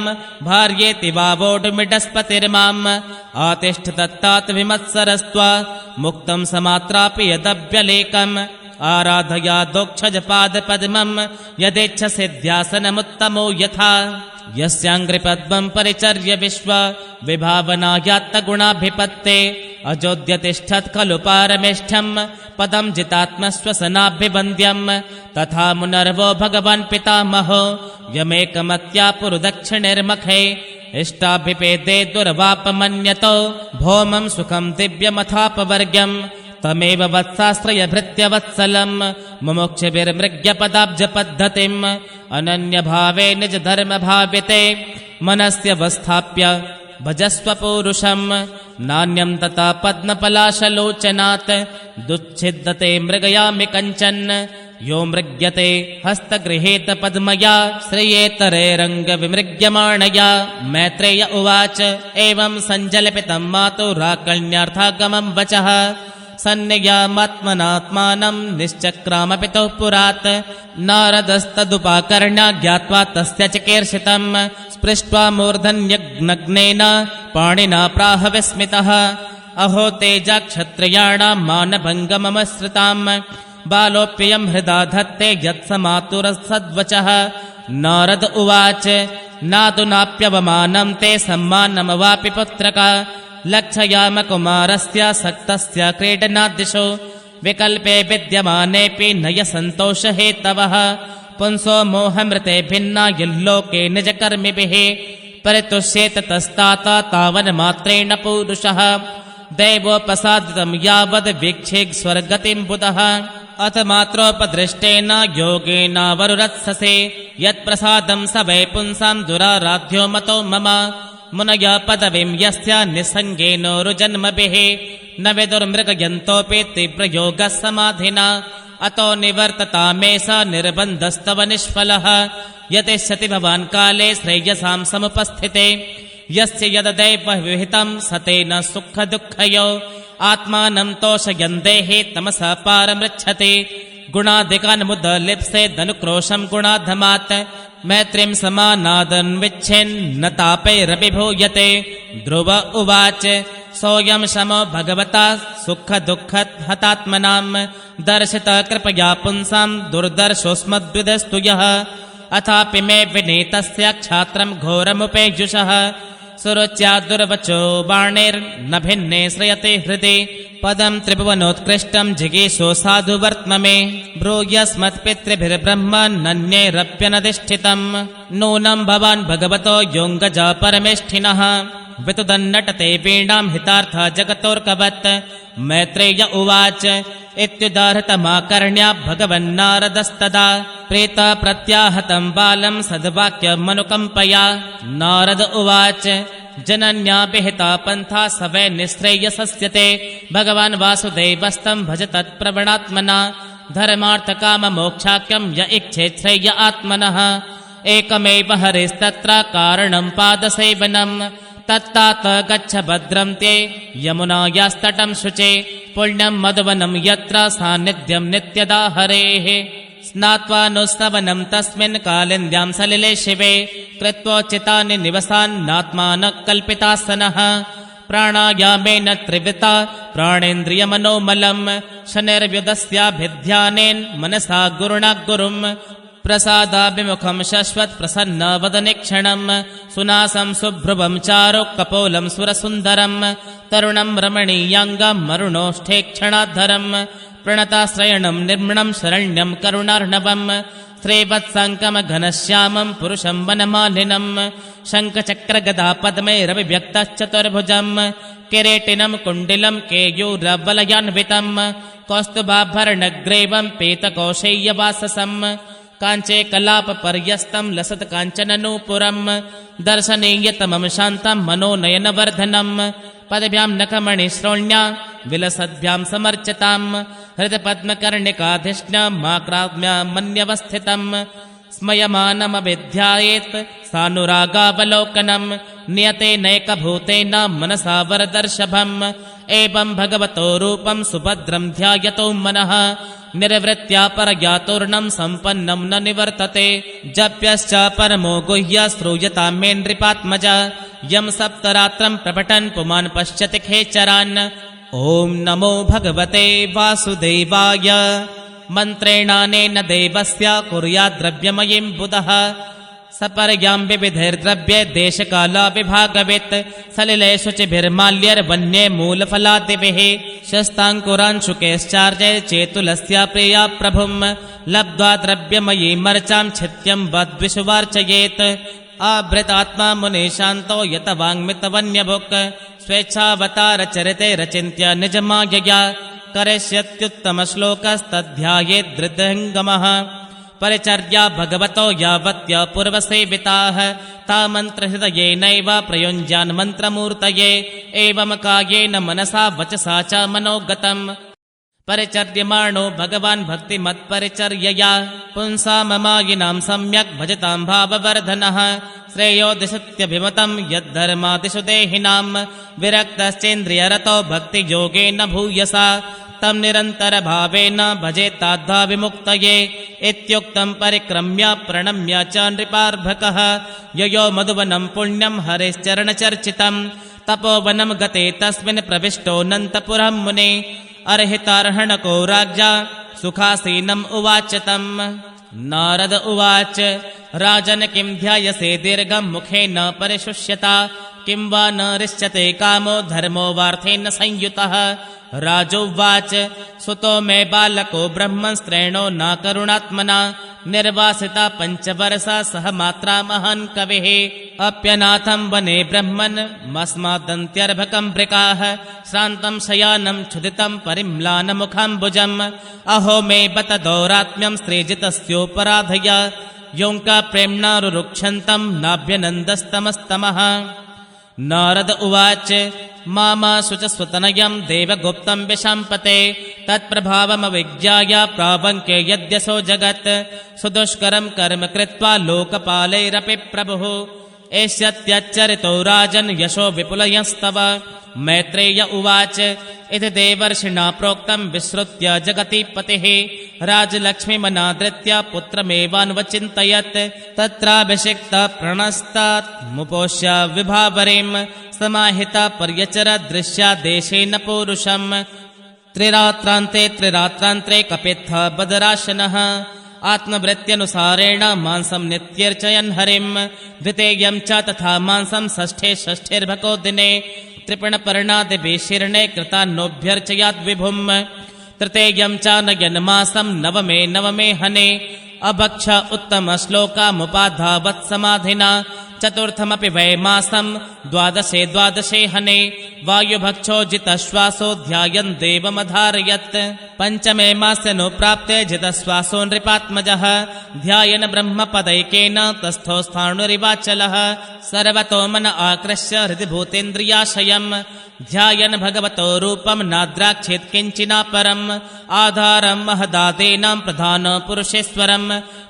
भार्येति वावोढुमिडस्पतिर्माम् आतिष्ठ तत्तात् विमत्सरस्त्वा मुक्तं समात्रापि यदभ्यलेकम् आराधयादोक्षजपादपद्मं यदेच्छसिद्ध्यासनमुत्तमो यथा यस्याङ्घ्रिपद्मं परिचर्य विश्व विभावनायात्तगुणाभिपत्ते अजोद्यतिष्ठत् खलु पारमेष्ठ्यं पदं जितात्मश्वसनाभिवन्द्यं तथा मुनर्वो भगवान् पितामहो यमेकमत्या पुरुदक्षिणिर्मखे इष्टाभिपेदे दुर्वापमन्यतो भौमं सुखं दिव्यमथापवर्ग्यम् तमेव वत्साश्रयभृत्यवत्सलं मुमुक्षुभिर्मृग्यपदाब्जपद्धतिम् अनन्यभावे निजधर्मभाविते मनस्यवस्थाप्य भजस्व पूरुषम् नान्यं तथा पद्मपलाशलोचनात् दुच्छिद्यते मृगयामि कञ्चन यो मृग्यते हस्तगृहेत पद्मया श्रियेतरे रङ्गविमृग्यमाणया मैत्रेय उवाच एवं सञ्जल्पितं मातुराकन्यार्थागमं वचः सन्नियामात्मनात्मानं निश्चक्रामपितुः पुरात् नारदस्तदुपाकर्ण्य ज्ञात्वा तस्य चिकीर्षितं स्पृष्ट्वा मूर्धन्यग्नेन पाणिना प्राह विस्मितः अहो तेजाक्षत्रियाणां मानभङ्गममसृताम् बालोऽप्ययं हृदा धत्ते यत्समातुरसद्वचः नारद उवाच नादुनाप्यवमानं ते सम्मानमवापि पुत्रक लक्षयाम कुमारस्य सक्तस्य क्रीडनादिशो विकल्पे विद्यमानेऽपि नय सन्तोषहेतवः पुंसो मोहमृते भिन्ना यल्लोके निजकर्मिभिः परितुष्येत तस्ताता तावन्मात्रेण पूरुषः दैवोपसादितं यावद् वीक्षेत् स्वर्गतिं बुधः अथ मात्रोपदृष्टेन योगेनावरुरत्ससे यत्प्रसादं स वै पुंसां दुराराध्यो मतो मम मुनय पदवीं यस्य निस्सङ्गेनोरुजन्मभिः न विदुर्मृगयन्तोऽपि तीव्रयोगः समाधिना अतो निवर्ततामे स निर्बन्धस्तव निष्फलः यतिष्यति भवान् काले श्रेयसां समुपस्थिते यस्य यददैवविहितं स तेन सुखदुःखयो आत्मानं तोषयन् देहे तमसा पारमृच्छति गुणाधिकान्मुदलिप्सेदनुक्रोशं गुणाधमात् मैत्रीं समानादन्विच्छिन्न तापैरभिभूयते ध्रुव उवाच सोऽयं शमो भगवता सुखदुःखहतात्मनां दर्शित कृपया पुंसां दुर्दर्शोऽस्मद्विदस्तु यः अथापि मे विनीतस्य क्षात्रं घोरमुपेयुषः सुरुच्या दुर्वचो बाणैर्न भिन्ने श्रयते हृदि पदं त्रिभुवनोत्कृष्टं जिगीषो साधु वर्त्ममे ब्रूयस्मत्पितृभिर्ब्रह्मन्यैरप्यनधिष्ठितं नूनं भवान् भगवतो योऽङ्गजा परमेष्ठिनः वितुदन्नटते वीणां हितार्थ जगतोर्कवत् मैत्रेय उवाच इत्युदाहृतमाकर्ण्य भगवन्नारदस्तदा प्रेता प्रत्याहतं बालं सद्वाक्यमनुकम्पया नारद उवाच जनन्या विहिता पन्था स वै निःश्रेयसस्यते भगवान् वासुदेवस्तं भज तत्प्रवणात्मना धर्मार्थकाममोक्षाख्यं य इच्छेत् श्रेय आत्मनः एकमेव हरेस्तत्र कारणं पादसेवनं तत्तात गच्छ भद्रं ते यमुनायास्तटं शुचे पुण्यं मधुवनं यत्र सान्निध्यं नित्यदा हरेः स्नात्वानुस्तवनं तस्मिन् कालिन्द्यां सलिले शिवे कृत्वोचितानि निवसान्नात्मानः कल्पितासनः प्राणायामेन त्रिविता प्राणेन्द्रियमनोमलं शनिर्व्युदस्याभिध्यानेन मनसा गुरुणा गुरुं प्रसादाभिमुखं शश्वत् प्रसन्नवदनेक्षणं सुनासं सुभ्रुवं चारु कपोलं सुरसुन्दरं तरुणं रमणीयाङ्गं मरुणोष्ठेक्षणाद्धरं प्रणताश्रयणं निर्मणं शरण्यं करुणार्णवं श्रीवत्सङ्कमघनश्यामं पुरुषं वनमालिनं शङ्खचक्रगदापद्मैरभिव्यक्तश्चतुर्भुजं किरीटिनं कुण्डिलं केयूरवलयान्वितं कौस्तुभाभरणग्रीवं पीतकौशेयवाससं काञ्चे कलापपर्यस्तं लसत् काञ्चननूपुरं दर्शनीयतमं शान्तं मनोनयनवर्धनं पदभ्यां नखमणिश्रोण्या विलसद्भ्यां समर्चितां हृदपद्मकर्णिकाधिष्ण्यामाक्राम्यामन्यवस्थितं स्मयमानमभिध्यायेत् सानुरागावलोकनं नियतेनैकभूतेन मनसा वरदर्शभम् एवं भगवतो रूपं सुभद्रं ध्यायतो मनः निर्वृत्या परज्ञातूर्णं सम्पन्नं न निवर्तते जप्यश्च परमो गुह्य श्रूयतां मे नृपात्मज यं सप्तरात्रं प्रपठन् पुमान् पश्यति खेचरान् ॐ नमो भगवते वासुदेवाय मन्त्रेणानेन देवस्य कुर्याद्द्रव्यमयीं बुधः सपर्यां विविधैर्द्रव्ये देशकालाविभागवेत् सलिले शुचिभिर्माल्यैर्वन्ये मूलफलादिभिः शस्ताङ्कुरांशुकैश्चार्जे चेतुलस्य प्रिया प्रभुं लब्ध्वा द्रव्यमयीमर्चां छित्यं वद्विषुवार्चयेत् आवृतात्मा मुनिशान्तो यत वाङ्मितवन्यभुक् स्वेच्छावतारचरिते रचिन्त्य निजमायया करिष्यत्युत्तमश्लोकस्तद्ध्यायेद् धृतहङ्गमः परिचर्या भगवतो यावत्य पूर्वसेविताः तामन्त्रहृदयेनैव प्रयुञ्जान् मन्त्रमूर्तये एवं कायेन मनसा वचसा च मनोगतम् परिचर्यमाणो भगवान् भक्तिमत्परिचर्यया पुंसाममायिनां सम्यक् भजतां भाववर्धनः श्रेयो दिशत्यभिमतं यद्धर्मादिषु देहिनां विरक्तश्चेन्द्रियरतो भक्तियोगेन भूयसा तं निरन्तरभावेन भजेताद्धा विमुक्तये इत्युक्तं परिक्रम्य प्रणम्य च नृपार्भकः ययो मधुवनं पुण्यं हरिश्चरणचर्चितं तपोवनं गते तस्मिन् प्रविष्टोऽनन्तपुरं मुने अर्हितार्हणको राज्ञा सुखासीनम् उवाच तम् नारद उवाच राजन् किं ध्यायसे दीर्घं मुखेन परिशुष्यता किं वा न रिष्यते कामो धर्मो वार्थेन संयुतः राजोवाच सुतो मे बालको ब्रह्मस्त्रेणो न करुणात्मना निर्वासिता 5 वर्षा सह मात्रा महान् कविः अप्यनाथं वने ब्रह्मन् मस्मादन्त्यर्भकं वृकाः श्रान्तं शयानं क्षुदितं परिम्लानमुखाम्बुजम् अहो मे बत दौरात्म्यं स्त्रीजितस्योपराधय योऽङ्का प्रेम्णा रुरुक्षन्तं नाभ्यनन्दस्तमस्तमः नारद उवाच मामाशु च स्वतनयं देवगुप्तं विशाम्पते तत्प्रभावमविज्ञाय प्रावङ्के यद्यसो जगत् सुदुष्करं कर्म कृत्वा लोकपालैरपि प्रभुः एष्यत्यच्चरितो राजन् यशो विपुलयस्तव मैत्रेय उवाच इति देवर्षिणा प्रोक्तं विश्रुत्य जगतीपतिः राजलक्ष्मीमनादृत्य पुत्रमेवान्वचिन्तयत् तत्राभिषिक्त प्रणस्तात्मुपोष्य विभावरीं समाहिता पर्यचर दृश्या देशेन पौरुषम् त्रिरात्रान्ते कपित्थ बदराशनः आत्मवृत्त्यनुसारेण मांसं नित्यर्चयन् हरिं द्वितीयं च तथा मांसं षष्ठेर्भको दिने त्रिपणपर्णादिभिः शीर्णे कृतान्नोऽभ्यर्चयाद्विभुम् तृतीयं च नयनमासं नवमे हने अभक्ष उत्तमश्लोकामुपाधावत्समाधिना चतुर्थमपि वै मासं द्वादशे हने वायुभक्षो जितश्वासो ध्यायन् देवमधारयत् पञ्चमे मास्यनुप्राप्ते जितश्वासो नृपात्मजः ध्यायन् ब्रह्मपदैकेन तस्थो स्थाणुरिवाचलः सर्वतो मन आकृष्य हृदि भूतेन्द्रियाशयम् ध्यायन् भगवतो रूपं नाद्राक्षेत् किञ्चिनापरम् आधारं महदादीनां प्रधानपुरुषेश्वरम्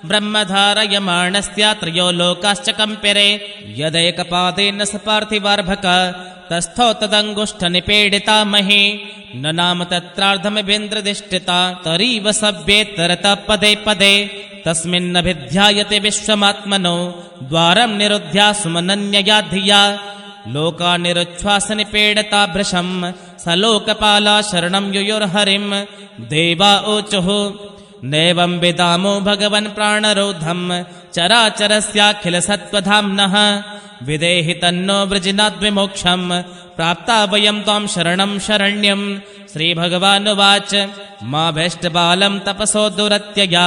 ब्रह्मधारयमाणस्य त्रयो लोकाश्च कम्पिरे यदैकपादेन स पार्थिवार्भक तस्थो तदङ्गुष्ठनिपीडिता मही न नाम तत्रार्धमभिन्द्रदिष्टिता तरीव सव्येतरतः पदे पदे तस्मिन्नभिध्यायते विश्वमात्मनो द्वारं निरुध्या सुमनन्यया धिया लोकानिरुच्छ्वासनिपीडिता भृशम् स लोकपाला शरणं युयुर्हरिं देवा ऊचुः नैवं विदामो भगवन् प्राणरोधम् चराचरस्याखिलसत्त्वधाम्नः विदेहि तन्नो वृजिनाद्विमोक्षम् प्राप्ता वयं त्वां शरणं शरण्यम् श्रीभगवानुवाच मा भैष्टबालं तपसो दुरत्यया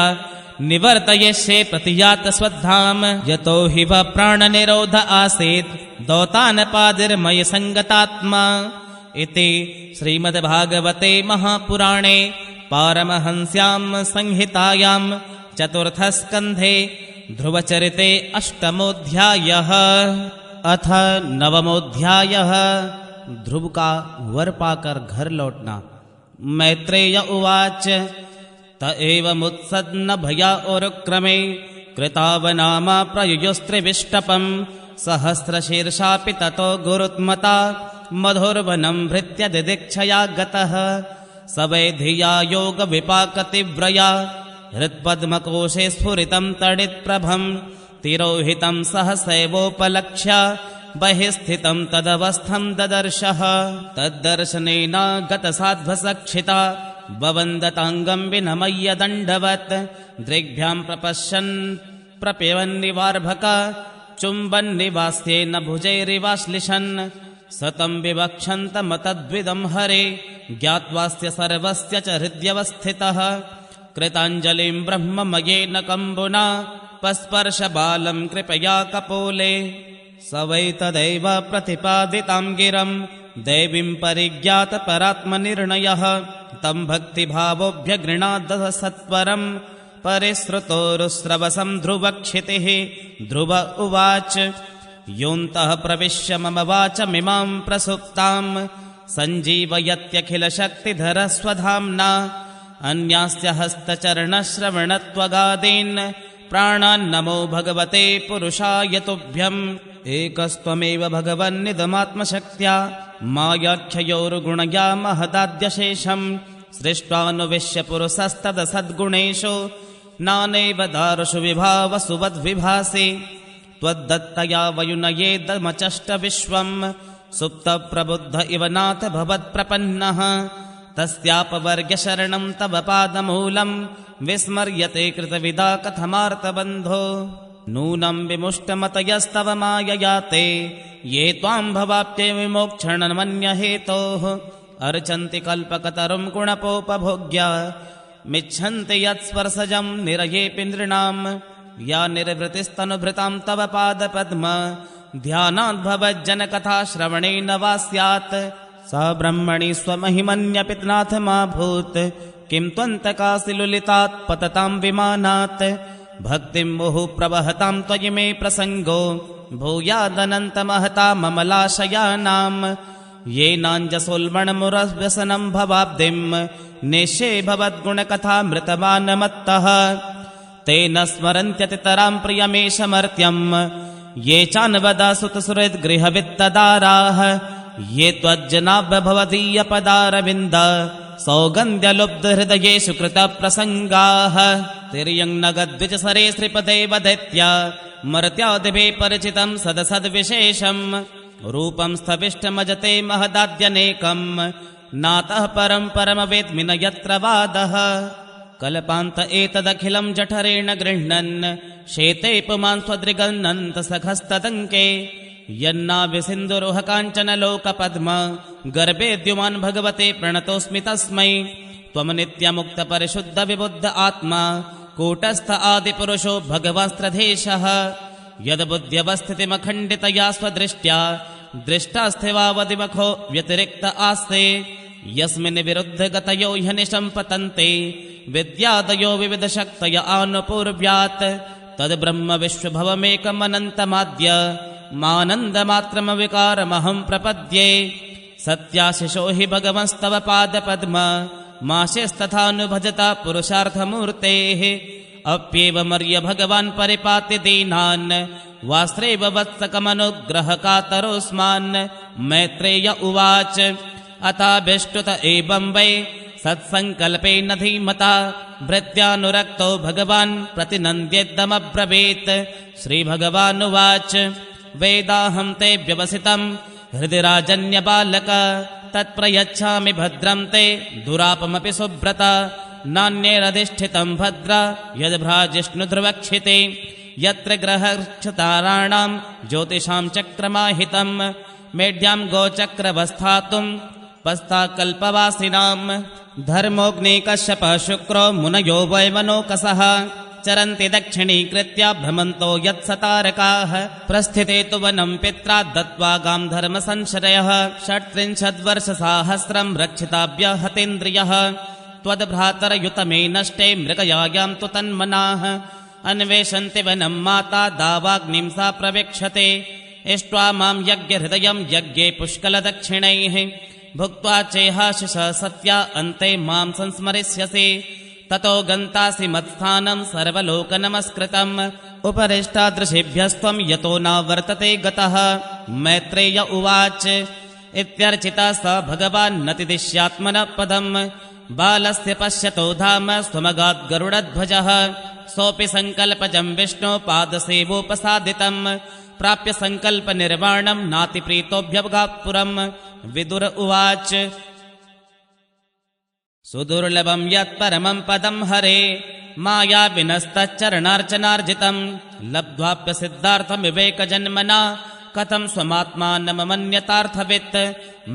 निवर्तयिष्ये प्रतियात स्वधाम यतो हि वा प्राणनिरोध आसीत् दौतानपादिर्मयि सङ्गतात्मा इति श्रीमद्भागवते महापुराणे पारमहंस्यां संहितायां चतुर्थस्कन्धे ध्रुवचरिते 8मोऽध्यायः। अथ 9मोऽध्यायः। ध्रुव का वर पाकर घर लौटना। मैत्रेय उवाच त एवमुत्सन्न भया औरुक्रमे कृतावनामा प्रयुयुस्त्रिविष्टपम् सहस्रशीर्षापि ततो गुरुत्मता मधुर्वनं भृत्य दिदिक्षया गतः स वै धिया योगविपाकतीव्रया हृत्पद्मकोशे स्फुरितं तडित्प्रभं तिरोहितं सहसैवोपलक्ष्य बहिस्थितं तदवस्थं ददर्शः तद्दर्शनेन गतसाध्वसक्षिता ववन्दताङ्गं विनमय्य दण्डवत् दृग्भ्यां प्रपश्यन् प्रपिबन्निवार्भक चुम्बन्निवास्येन भुजैरिवाश्लिषन् सतं विवक्षन्तमतद्विदं हरे ज्ञात्वास्य सर्वस्य च हृद्यवस्थितः कृताञ्जलिं ब्रह्ममयेन कम्बुना पस्पर्शबालं कृपया कपोले स वै तदैव प्रतिपादितां गिरं देवीं परिज्ञातपरात्मनिर्णयः तं भक्तिभावोऽभ्यगृणाद् सत्वरं परिसृतोरुस्रवसं ध्रुवक्षितिः ध्रुव उवाच योऽन्तः प्रविश्य मम वाचमिमां प्रसुप्तां सञ्जीवयत्यखिलशक्तिधरस्वधाम्ना अन्यास्य हस्तचरणश्रवणत्वगादीन् प्राणान्नमो भगवते पुरुषाय तुभ्यम् एकस्त्वमेव भगवन्निदमात्मशक्त्या मायाख्ययोर्गुणया महदाद्यशेषम् सृष्ट्वानुविश्य पुरुषस्तदसद्गुणेषु नानेव दारुषु विभावसु वद्विभासि त्वद्दत्तया वयुनयेदमचष्टविश्वम् सुप्तप्रबुद्ध इव नाथ भवत्प्रपन्नः तस्यापवर्ग्यशरणं तव पादमूलं विस्मर्यते कृतविदा कथमार्तबन्धो नूनं विमुष्टमतयस्तव मायया ते ये त्वां भवाप्ये विमोक्षणमन्यहेतोः अर्चन्ति कल्पकतरुं गुणपोपभोग्य मिच्छन्ति यत्स्पर्शजं निरयेऽपि नृणां या निर्वृतिस्तनुभृतां तव पादपद्म ध्यानाद्भवज्जनकथाश्रवणेन वा स्यात् सा ब्रह्मणि स्वमहिमन्यपि नाथ मा भूत् किं त्वन्तकासि लुलितात् पततां विमानात् भक्तिं मुहुः प्रवहतां त्वयि मे प्रसङ्गो भूयादनन्तमहता ममलाशयानाम् येनाञ्जसोल्बणमुरव्यसनं भवाब्धिं निश्ये भवद्गुणकथामृतमानमत्तः तेन स्मरन्त्यतितरां प्रियमेशमर्त्यम् ये चान्वदासुतसुहृद्गृहवित्तदाराः ये त्वज्जनाभवदीयपदारविन्द सौगन्ध्यलुब्धहृदयेषु कृतप्रसङ्गाः तिर्यङ्नगद्विजसरे श्रीपदेव दैत्य मर्त्यादिभिः परिचितं सदसद्विशेषम् रूपं स्थविष्टमजते महदाद्यनेकम् नातः परं परमवेद्मि न यत्र वादः कल्पान्त एतदखिलं जठरेण गृह्णन् शेते पुमान् स्वदृगन्नन्तसखस्तदङ्के यन्नाभिसिन्धुरुह काञ्चनलोकपद्म गर्भेद्युमान् भगवते प्रणतोऽस्मि तस्मै त्वं नित्यमुक्तपरिशुद्धविबुद्ध आत्मा कूटस्थ आदिपुरुषो भगवास्त्रधीशः यद्बुद्ध्यवस्थितिमखण्डितया स्वदृष्ट्या दृष्टास्थिवावदिमखो व्यतिरिक्त आस्ते यस्मिन् विरुद्धगतयो ह्यनिशं पतन्ते विद्यादयो विविधशक्तय आनुपूर्व्यात् तद्ब्रह्म विश्वभवमेकमनन्तमाद्य मानन्दमात्रमविकारमहं प्रपद्ये सत्याशिषो हि भगवंस्तव पादपद्म माशेस्तथानुभजता पुरुषार्थमूर्तेः अप्येव मर्य भगवान् परिपाति दीनान् वास्त्रेव वत्सकमनुग्रहकातरोऽस्मान् मैत्रेय उवाच अथाभिष्टुत एवं वै सत्सङ्कल्पेन धीमता भृत्यानुरक्तो भगवान् प्रतिनन्द्येदमब्रवीत् श्रीभगवानुवाच वेदाहं ते व्यवसितं हृदि राजन्यबालक तत्प्रयच्छामि भद्रं ते दुरापमपि सुव्रत नान्यैरधिष्ठितं भद्र यद्भ्राजिष्णुध्रुवक्षिते यत्र ग्रहक्षताराणां ज्योतिषां चक्रमाहितं मेढ्यां गोचक्रवस्थातुं पस्ताकल्पवासिनां धर्मोऽग्ने कश्यपः शुक्रो मुनयो वैमनोकसः चरन्ति दक्षिणीकृत्य भ्रमन्तो यत्सतारकाः प्रस्थिते तु वनं पित्रा दत्त्वा गां धर्मसंश्रयः 36 रक्षिताभ्य हतेन्द्रियः त्वद्भ्रातरयुतमे नष्टे मृगयायां तु तन्मनाः अन्वेषन्ति वनं माता दावाग्निं सा प्रवेक्षते इष्ट्वा मां यज्ञहृदयं यज्ञे पुष्कलदक्षिणैः भुक्त्वा चेहाशिष सत्या अन्ते मां संस्मरिष्यसि ततो गन्तासि मत्स्थानं सर्वलोकनमस्कृतम् उपरिष्टादृशेभ्यस्त्वं यतो न वर्तते गतः मैत्रेय उवाच इत्यर्चिता स भगवान्नतिदिश्यात्मनः पदम् बालस्य पश्यतो धाम स्वमगाद्गरुडध्वजः सोऽपि सङ्कल्पजं विष्णो पादसेवोपसादितम् प्राप्य सङ्कल्पनिर्वाणं नातिप्रीतोऽभ्यवगात्पुरम् विदुर उवाच सुदुर्लभं यत्परमं पदं हरे माया विनस्तच्चरणार्चनार्जितं लब्ध्वाप्य सिद्धार्थं विवेकजन्मना कथं स्वमात्मानमन्यतार्थवित्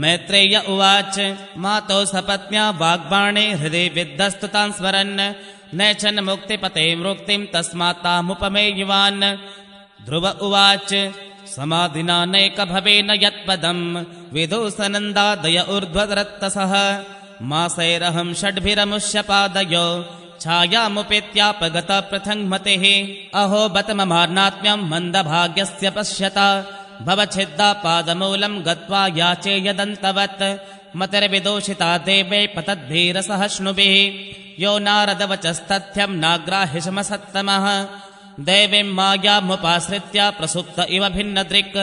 मैत्रेय उवाच मातो सपत्न्या वाग्बाणे हृदे विद्धस्तुतां स्मरन् नैच्छन् मुक्तिपते मुक्तिं तस्मात् तामुपमेयुवान् ध्रुव उवाच समाधिना नैकभवेन यत्पदं विदुसनन्दादय ऊर्ध्वरत्तसः मासैरहं षड्भिरमुष्य पादयो छायामुपेत्यापगत पृथङ्मतेः अहो बत ममार्नात्म्यं मन्दभाग्यस्य पश्यत भवच्छिद्दापादमूलं गत्वा याचे यदन्तवत् मतिर्विदूषिता देवे पतद्भिरसहिष्णुभिः यो नारदवचस्तथ्यं नाग्राह्यशमसत्तमः देवीं मायामुपाश्रित्य प्रसुप्त इव भिन्नदृक्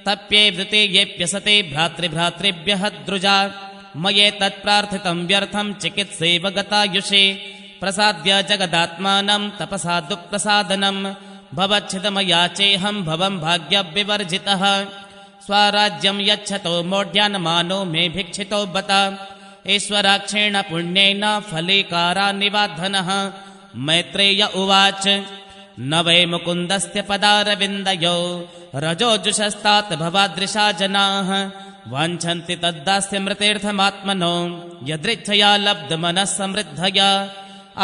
तप्ये वृतीयेऽप्यसते भ्रातृभ्रातृभ्यः द्रुजा मयेतत्प्रार्थितं व्यर्थं चिकित्सेव गतायुषे प्रसाद्य जगदात्मानं तपसा दुःप्रसादनं भवच्छिदमयाचेऽहं भवं भाग्यविवर्जितः स्वराज्यं यच्छतो मोढ्यान्मानो मे भिक्षितो बत ईश्वराक्षेण पुण्येन फलीकारान्निवाधनः मैत्रेय उवाच न वै मुकुन्दस्य पदारविन्दयो रजोजुषस्तात् भवादृशा जनाः वाञ्छन्ति तद्दास्यमृतीर्थमात्मनो यदृच्छया लब्धमनः समृद्धया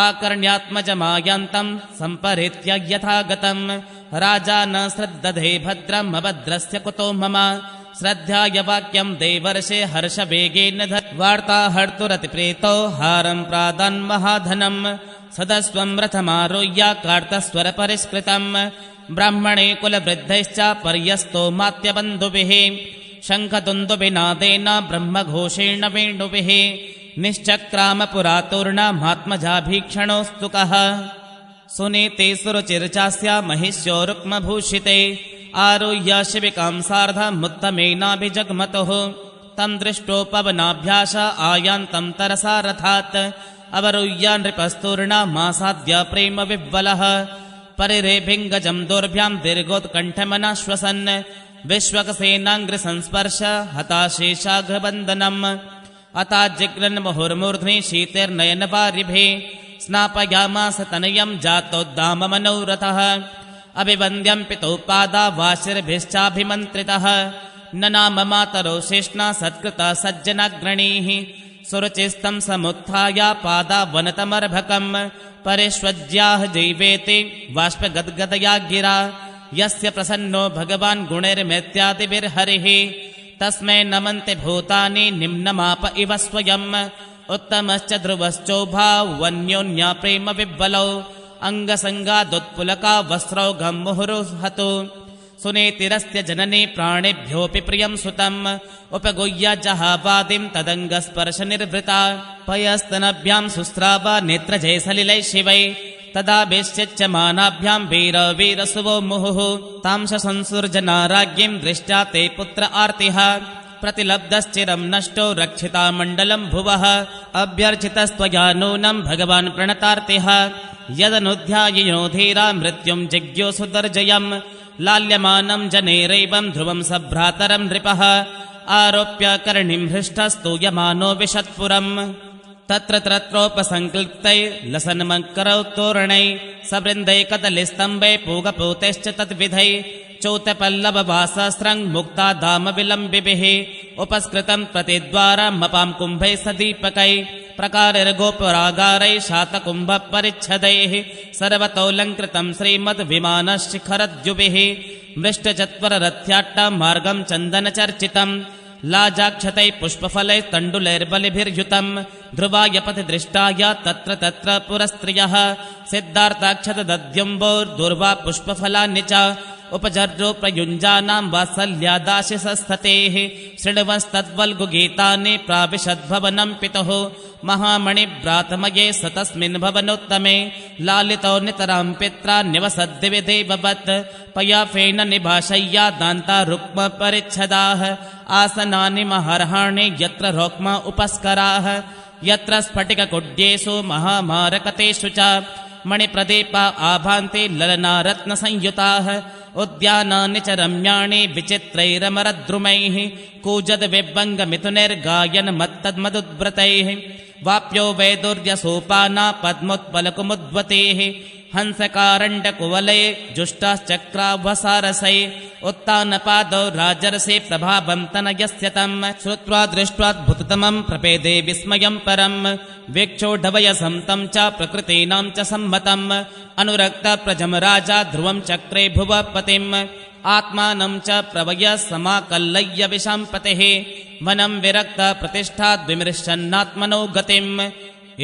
आकर्ण्यात्मजमायान्तं सम्परित्य यथागतं राजा न श्रद्दधे भद्रम् अभद्रस्य कुतो मम श्रद्धाय वाक्यं देवर्षे हर्षवेगेन वार्ता हर्तुरतिप्रीतो हारं प्रादान्महाधनं सदस्वं रथमारुह्य कार्तस्वरपरिष्कृतं ब्राह्मणे कुलवृद्धैश्च पर्यस्तो मात्यबन्धुभिः शङ्खदुन्दुभिनादेन ब्रह्मघोषेण वेणुभिः निश्चक्रामपुरातूर्णमात्मजाभीक्षणोऽस्तु कः सुनीते सुरुचिर्चास्य महिष्यो रुक्मभूषिते आरुह्य शिबिकां सार्धमुत्तमेनाभिजग्मतुः तं दृष्टोपवनाभ्यास आयान्तं तरसा रथात् अवरुह्य नृपस्तूर्णमासाद्य प्रेम विह्वलः परिरेभिङ्गजं दोर्भ्यां दीर्घोत्कण्ठमनाश्वसन् विश्वकसेनाङ्घ्रिसंस्पर्श हताशेषाघ्रबन्धनम् अताज्जिघ्रन् मुहुर्मूर्ध्नि शीतिर्नयनवारिभिः स्नापयामास तनयं जातोद्दाममनोरथः अभिवन्द्यं पितुपादावाशिर्भिश्चाभिमन्त्रितः न नाम मातरो शेष्णा सत्कृता सज्जनाग्रणीः सुरुचिस्तं समुत्थाय पादावनतमर्भकम् परिष्वज्याः जीवेति बाष्पगद्गदया गिरा यस्य प्रसन्नो भगवान् गुणैर्मेत्यादिभिर्हरिः तस्मै नमन्ति भूतानि निम्नमाप इव स्वयम् उत्तमश्च ध्रुवश्चोभावन्योन्या प्रेम विह्वलौ अङ्गसङ्गादुत्पुलका वस्त्रौघं मुहुरुहतु सुनीतिरस्य जननी प्राणिभ्योऽपि प्रियं सुतम् उपगुह्य जहावादिं तदङ्गस्पर्शनिर्वृता पयस्तनभ्यां सुस्रावा नेत्रजयसलिलै शिवै तदा विश्चिच्यमानाभ्यां वीरवीरसुवो मुहुः तांशसंसुर्जनाराज्ञीं दृष्ट्या ते पुत्र आर्तिः प्रतिलब्धश्चिरं नष्टो रक्षिता मण्डलं भुवः अभ्यर्चितस्त्वया नूनं भगवान् प्रणतार्तिः यदनुध्यायिनो धीरा मृत्युं जिज्ञो सुदर्जयम् लाल्यमानं जनेरैवं ध्रुवं सभ्रातरं नृपः आरोप्य कर्णिं हृष्टस्तूयमानो विशत्पुरम् तत्र तत्रोपसङ्क्लिप्तै लसन्मकरौ तोरणै सवृन्दै कदलीस्तम्भै पूगपूतैश्च तद्विधै चौतपल्लववासस्रं मुक्ता दामविलम्बिभिः उपस्कृतं प्रतिद्वारमपां कुम्भै सदीपकै प्रकारिर्गोपुरागारै शातकुम्भपरिच्छदैः सर्वतोऽलङ्कृतं श्रीमद्विमानशिखरद्युभिः मृष्टचत्वररथ्याट्टमार्गं चन्दनचर्चितं लाजाक्षतैः पुष्पफलैः तण्डुलैर्बलिभिर्युतं ध्रुवाय पथि दृष्टाय तत्र तत्र पुरस्त्रियः सिद्धार्थाक्षतदद्युम्बोर्दुर्वा पुष्पफलानि च उपजर्रो प्रयुञ्जानां वात्सल्यादाशिसस्ततेः शृण्वंस्तद्वल्गुगीतानि प्राविशद्भवनं पितुः महामणिव्रातमये स तस्मिन् भवनोत्तमे लालितो नितरां पित्रा निवसद्दिविदेववत् पयाफेन निभाषय्या दान्ता रुक्मपरिच्छदाः आसनानि महर्हाणि यत्र रोक्म उपस्कराः यत्र स्फटिककुड्येषु महामारकतेषु च मणिप्रदीपा आभान्ति ललनारत्नसंयुताः उद्यानानि च रम्याणि विचित्रैरमरद्रुमैः कूजद्विभङ्गमिथुनैर्गायनमत्तद्मदुद्व्रतैः वाप्यो वैदुर्यसोपाना पद्मोत्पलकुमुद्वतेः हंसकारण्डकुवलये जुष्टाश्चक्रावसारसै उत्तानपादौ राजर्षे प्रभावं तनयस्य तम् श्रुत्वा दृष्ट्वाद्भुततमं प्रपेदे विस्मयं परम् वीक्षोढवयसं तं च प्रकृतीनां च सम्मतम् अनुरक्तप्रजं राजा ध्रुवं चक्रे भुवपतिम् आत्मानं च प्रवय समाकल्लय्य विशाम्पतेः वनं विरक्त प्रतिष्ठाद्विमृशन्नात्मनो गतिम्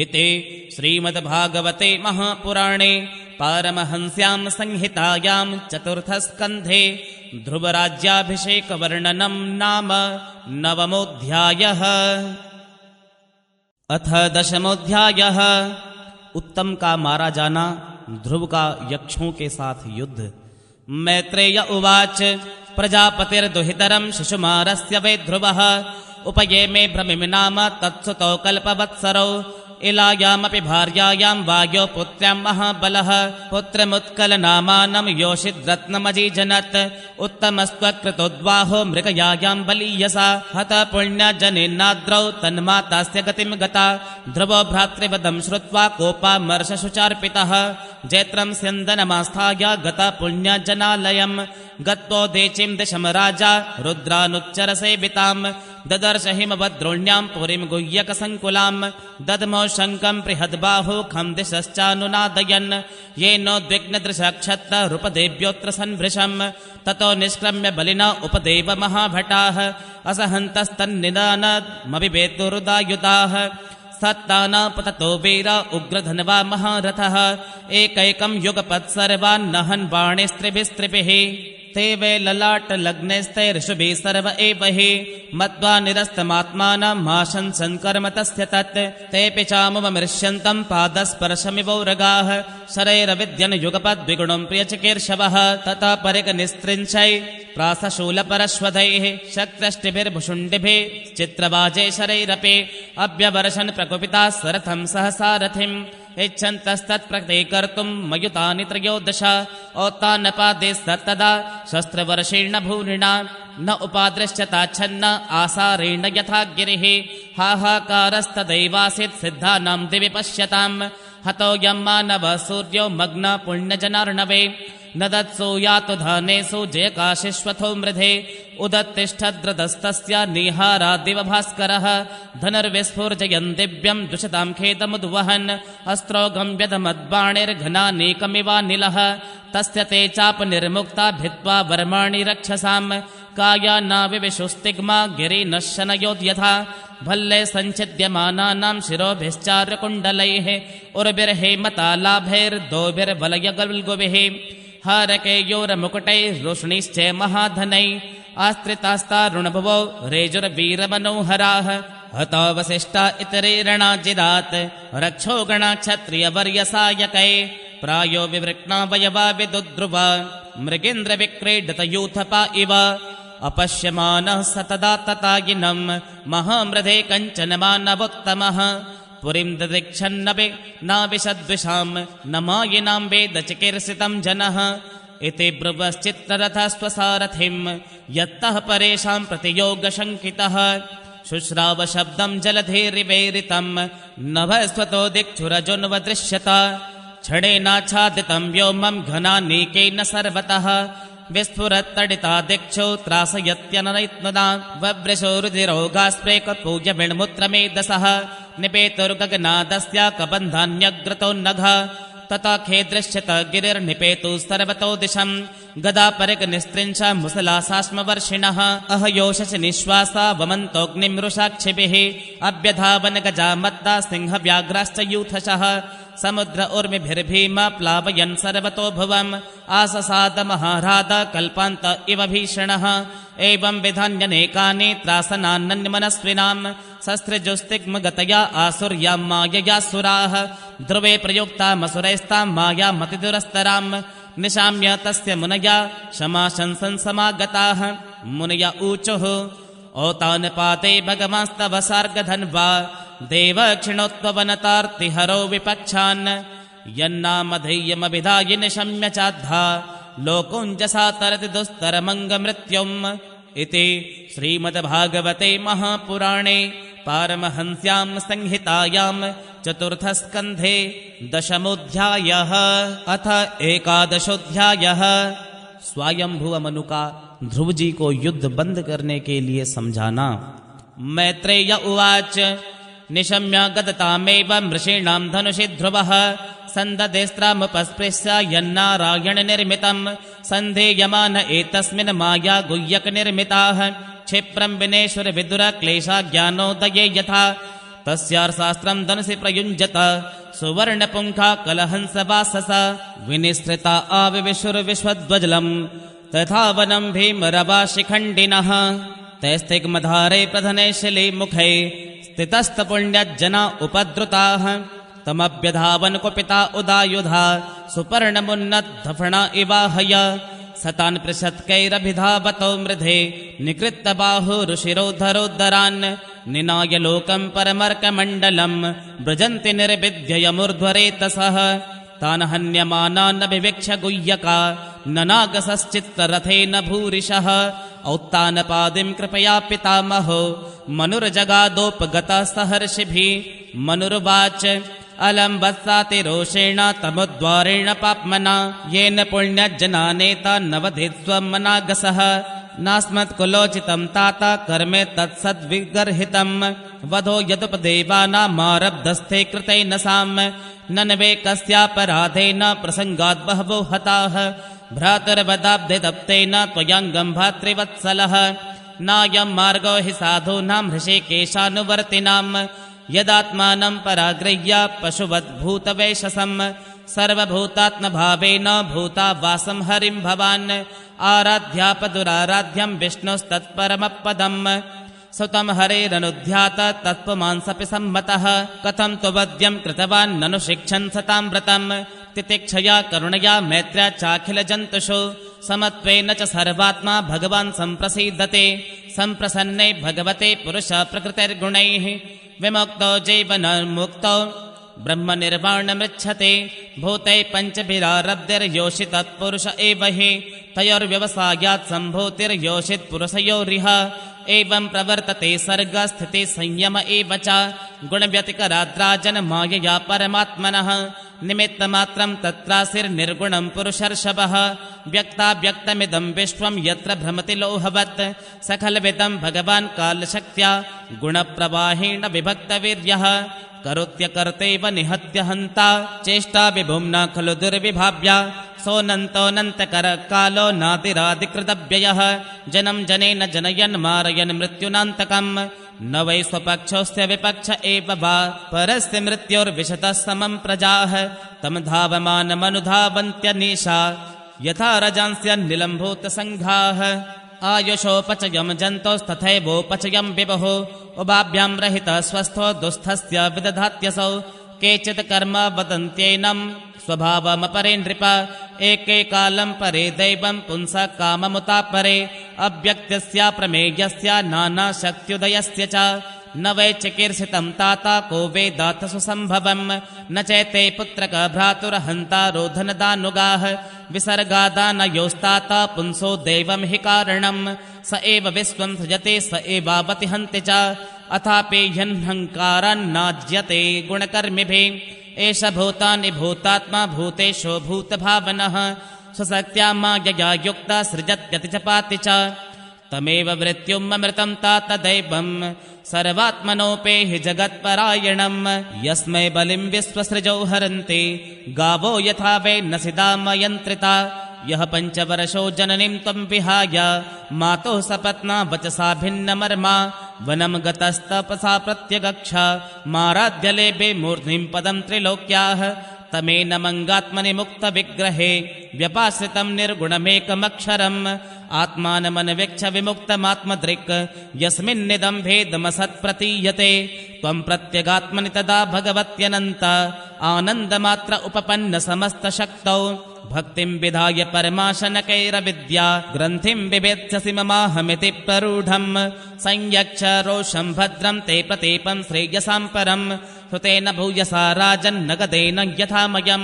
इति श्रीमद्भागवते महापुराणे पारमहंस्यां संहितायां चतुर्थस्कन्धे ध्रुवराज्याभिषेकवर्णनं नाम नवमोऽध्यायः। अथ दशमोऽध्यायः। उत्तम का मारा जाना, ध्रुव का यक्षों के साथ युद्ध। मैत्रेय उवाच प्रजापतिर्दुहितरं शिशुमारस्य वै ध्रुवः उपये मे भ्रमिं नाम तत्सुतो कल्पवत्सरौ इलायामपि भार्यायां वायो पुत्र्यां महाबलः पुत्रमुत्कलनामानं योषिद्रत्नमजीजनत् उत्तमस्त्वकृतोद्वाहो मृगयायां बलीयसा हत पुण्यजनेनाद्रौ तन्मातास्य गतिं गता ध्रुवो भ्रातृवदं श्रुत्वा कोपामर्षशुचार्पितः जैत्रं स्यन्दनमास्थाय गता पुण्यजनालयं गत्वोदेचिं दिशं राजा रुद्रानुच्चरसेवितां ददर्श हिमवद्रोण्यां पुरीं गुह्यकसङ्कुलां दद्मो शङ्कं बृहद्बाहु खं दिशश्चानुनादयन् येनोद्विग्नदृशक्षत्ररूपदेव्योऽत्र सन्भृशम् ततो निष्क्रम्य बलिना उपदेव महाभटाः असहन्तस्तन्निदानमभिवेदुरुदायुधाः सत्तानापततो वीर उग्रधन्वा महारथः एकैकं युगपत् सर्वान् नहन् बाणैस्त्रिभिस्त्रिभिः ते वै ललाटलग्नैस्तैर्षुभिः सर्व एव हि मत्वा निरस्तमात्मानमाशंसन् कर्म तस्य तत् तेऽपि चामुममृष्यन्तं पादस्पर्शमिवौरगाः शरैरविद्यन् युगपद्विगुणं प्रियचिकीर्षवः तथा परिकनिस्त्रिंशै प्रासशूलपरश्वधैः शक्त्रष्टिभिर्भुषुण्डिभिः चित्रवाजै शरैरपि अभ्यवर्षन् प्रकुपिताः सरथं सहसारथिम् इच्छन्तस्तत्प्रतीकर्तुं मयुतानि त्रयोदश औत्तानपादे सत्तदा शस्त्रवर्षेण भूरिणा न उपादृश्यताच्छन्न आसारेण यथा गिरिः हाहाकारस्तदैवासीत् सिद्धानां दिवि पश्यताम् हतो यं मानवः सूर्यो मग्न पुण्यजनार्णवे न दत्सो यातु धानेषु जयकाशिष्वथो मृधे उदत्तिष्ठद्रदस्तस्य निहारादिवभास्करः धनुर्विस्फुर्जयन् दिव्यं दुषतां खेदमुद्वहन् अस्त्रोगं व्यधमद्बाणैर्घनानेकमिवानिलः तस्य ते चापनिर्मुक्ता भित्त्वा वर्माणि रक्षसाम् कायानाविविशुस्तिग्मा गिरिनश्शनयोद्यथा भल्ले सञ्चिद्यमानानां शिरोभिश्चारुकुण्डलैः उर्भिर्हेमतालाभैर्दोभिर्वलयगल्गुभिः हारकेयोरमुकुटैर्रुष्णिश्च महाधनैः आस्त्रितास्तारुणभुवो रेजुर्वीरमनोहराः हतावशिष्टा इतरेरणाजिरात् रक्षो गणाक्षत्रियवर्यसायकै प्रायो विवृक्ना वयवा विदुद्रुवा मृगेन्द्रविक्रीडितयूथपा इव अपश्यमानः सतदा ततायिनं महामृधे कञ्चन मानवोत्तमः पुरीं ददिक्षन्नपि नाविशद्विषां न मायिनां वेद चिकीर्षितं जनः इति ब्रुवश्चित्ररथस्वसारथिं यत्तः परेषां प्रतियोगशङ्कितः शुश्रावशब्दं जलधेरिवेरितं नभस्वतो दिक्षुरजुन्वदृश्यत क्षणेनाच्छादितं व्योमं घनानीकेन सर्वतः विस्फुरत्तडिता दिक्षु त्रासयत्यननैत्नुना वव्रशो रुधिरोगास्प्रेकपूज्यबिण्मुत्रमेदसः निपेतुर्गगनादस्य कबन्धान्यग्रतोन्नघ तथा खेदृश्यत गिरिर्निपेतु सर्वतो दिशं गदा परिकनिस्त्रिंश मुसलासाश्मवर्षिणः अहयोषच निःश्वासा वमन्तोऽग्निमृषाक्षिभिः अभ्यधावन गजा मत्ता सिंहव्याघ्राश्च यूथशः समुद्र उर्मिभिर्भीम प्लावयन् सर्वतो भुवम् आससाद महाराध कल्पान्त इव भीषणः एवं विधान्यनेकानि त्रासनान्नन्यमनस्विनां शस्त्रजुस्तिग्मगतया आसुर्यां माययासुराः ध्रुवे प्रयुक्तामसुरैस्तां मायामतिदुरस्तरां निशाम्य तस्य मुनया शमाशंसन् समागताः मुनय ऊचुः औतानपाते भगवांस्तव सार्गधन्वा देवक्षिणोत्ववनतार्तिहरो विपक्षान् यन्नामधेयमभिधाय निशम्य चाद्धा लोकोञ्जसा तरति दुस्तरमङ्गमृत्युम् इति श्रीमद्भागवते महापुराणे पारमहंस्यां संहितायां चतुर्थस्कन्धे दशमोऽध्यायः। अथ एकादशोऽध्यायः। स्वयंभुव मनु का ध्रुव जी को युद्ध बंद करने के लिए समझाना। मैत्रेय उवाच निशम्य गदतामेव मृषीणां धनुषि ध्रुवः सन्ददेस्त्रामुपस्पृश्य यन्नारायण निर्मितं सन्धेयमान एतस्मिन् माया गुह्यक निर्मिताः क्षिप्रं विनेश्वर विदुर क्लेशा ज्ञानोदये यथा तस्यार्थशास्त्रं धनुषि प्रयुञ्जत सुवर्णपुङ्खा कलहंसवासस विनिसृता आविविशुर्विश्वध्वजलम् तथा वनं भीमरवाशिखण्डिनः तैस्तिग्मधारे प्रधने शिले मुखे स्थितस्तपुण्यजना उपद्रुताः तमभ्यधावन् कुपिता उदायुधा सुपर्णमुन्नद्धफणा इवाहय सतान् पृषत्कैरभिधावतो मृधे निकृत्तबाहुरुशिरोधरोद्धरान् निनाय लोकं परमर्कमण्डलं व्रजन्ति निर्विद्ययमूर्ध्वरेतसः तान् हन्यमानानभिवेक्ष्य गुह्यका ननागसश्चित्तरथेन भूरिशः औत्तानपादिं कृपया पितामहो मनुर्जगादोपगता सहर्षिभिः मनुर्वाच अलं वत्सातिरोषेण तमुद्वारेण पाप्मना येन पुण्यजनानेता नवधित्वमनागसः नास्मत्कुलोचितं तात कर्मे तत्सद्विगर्हितं वधो यदुपदेवानामारब्धस्थे कृतेन साम नन्वे कस्यापराधेन प्रसङ्गात् बहवो हताः भ्रातुर्वदाब्धिदप्तेन त्वयाङ्गं भातृवत्सलः नायं मार्गो हि साधूनां हृषीकेशानुवर्तिनां यदात्मानं परागृह्य पशुवद्भूतवेषसं सर्वभूतात्मभावेन भूतावासं हरिं भवान् आराध्यापदुराराध्यं विष्णुस्तत्परमपदम् सुतं हरेरनुध्यात तत्पुमांसपि सम्मतः कथं त्ववद्यं कृतवान् ननु शिक्षन् सतां व्रतं तितिक्षया करुणया मैत्र्या चाखिलजन्तुषु समत्वेन च सर्वात्मा भगवान् सम्प्रसीदते सम्प्रसन्ने भगवते पुरुष प्रकृतिर्गुणैः विमुक्तो जीवनमुक्तो ब्रह्मनिर्वाणमृच्छते भूते पञ्चभिरारब्धिर्योषि तत्पुरुष एव हि तयोर्व्यवसायात् सम्भूतिर्योषित् पुरुषयोरिह एवं प्रवर्तते सर्गस्थितिः संयम एव च गुणव्यतिकराद्राजन मायया परमात्मनः निमित्तमात्रं तत्रासिर्निर्गुणं पुरुषर्षभः व्यक्ताव्यक्तमिदं विश्वं यत्र भ्रमति लोहवत् सकलविदं भगवान् कालशक्त्या गुणप्रवाहेण विभक्तवीर्यः करोत्यकर्तेव निहत्य हन्ता चेष्टा विभुम्ना खलु दुर्विभाव्या सोऽनन्तोऽनन्तकर कालो नातिरादिकृतव्ययः जनं जनेन जनयन् मारयन् मृत्युनान्तकम् न वै स्वपक्षोऽस्य विपक्ष एव वा परस्य मृत्योर्विशतः समं प्रजाः तं धावमानमनुधावन्त्यनीशा यथा रजांस्यनिलम्भूतसङ्घाः आयुषोपचयं जन्तोस्तथैवोपचयं विभुः उभाभ्यां रहितः स्वस्थो दुःस्थस्य विदधात्यसौ केचित् कर्म वदन्त्यैनं स्वभावमपरे नृप एके कालं परे दैवं पुंसः काममुतापरे अव्यक्तस्य प्रमेयस्य नानाशक्त्युदयस्य च न वै चिकीर्षितं ताता को वेदाथ सुसम्भवं न चैते पुत्रक भ्रातुरहन्ता रोधनदानुगाः विसर्गादानयोस्ताता पुंसो दैवं हि कारणं स एव विश्वं सृजते स एवावति हन्ति च अथापि ह्यहङ्कारान्नाज्यते गुणकर्मिभिः एष भूतानि भूतात्मा भूतेषु भूतभावनः स्वशक्त्या मायया युक्ता सृजत्यति च पाति च तमेव मृत्युममृतं तात दैवं सर्वात्मनोपेहि जगत्परायणं यस्मै बलिं विश्वसृजौ हरन्ति गावो यथा वै नसिदामयन्त्रिता यः पञ्चवर्षो जननीं त्वं विहाय मातुः सपत्ना वचसा भिन्नमर्मा वनं गतस्तपसा प्रत्यगच्छ माराध्यलेभे मूर्ध्निं पदं त्रिलोक्याः तमेनमङ्गात्मनि मुक्तविग्रहे व्यपाश्रितं निर्गुणमेकमक्षरम् आत्मानमनवेक्ष विमुक्तमात्मदृक् यस्मिन्निदं भेदमसत्प्रतीयते त्वं प्रत्यगात्मनि तदा भगवत्यनन्त आनन्दमात्र उपपन्न समस्तशक्तौ भक्तिं विधाय परमाशनकैरविद्या ग्रन्थिं बिभेत्स्यसि ममाहमिति प्ररूढं संयक्ष रोषं भद्रं ते प्रतीपं श्रेयसां परं श्रुतेन भूयसा राजन्नगदेन यथामयं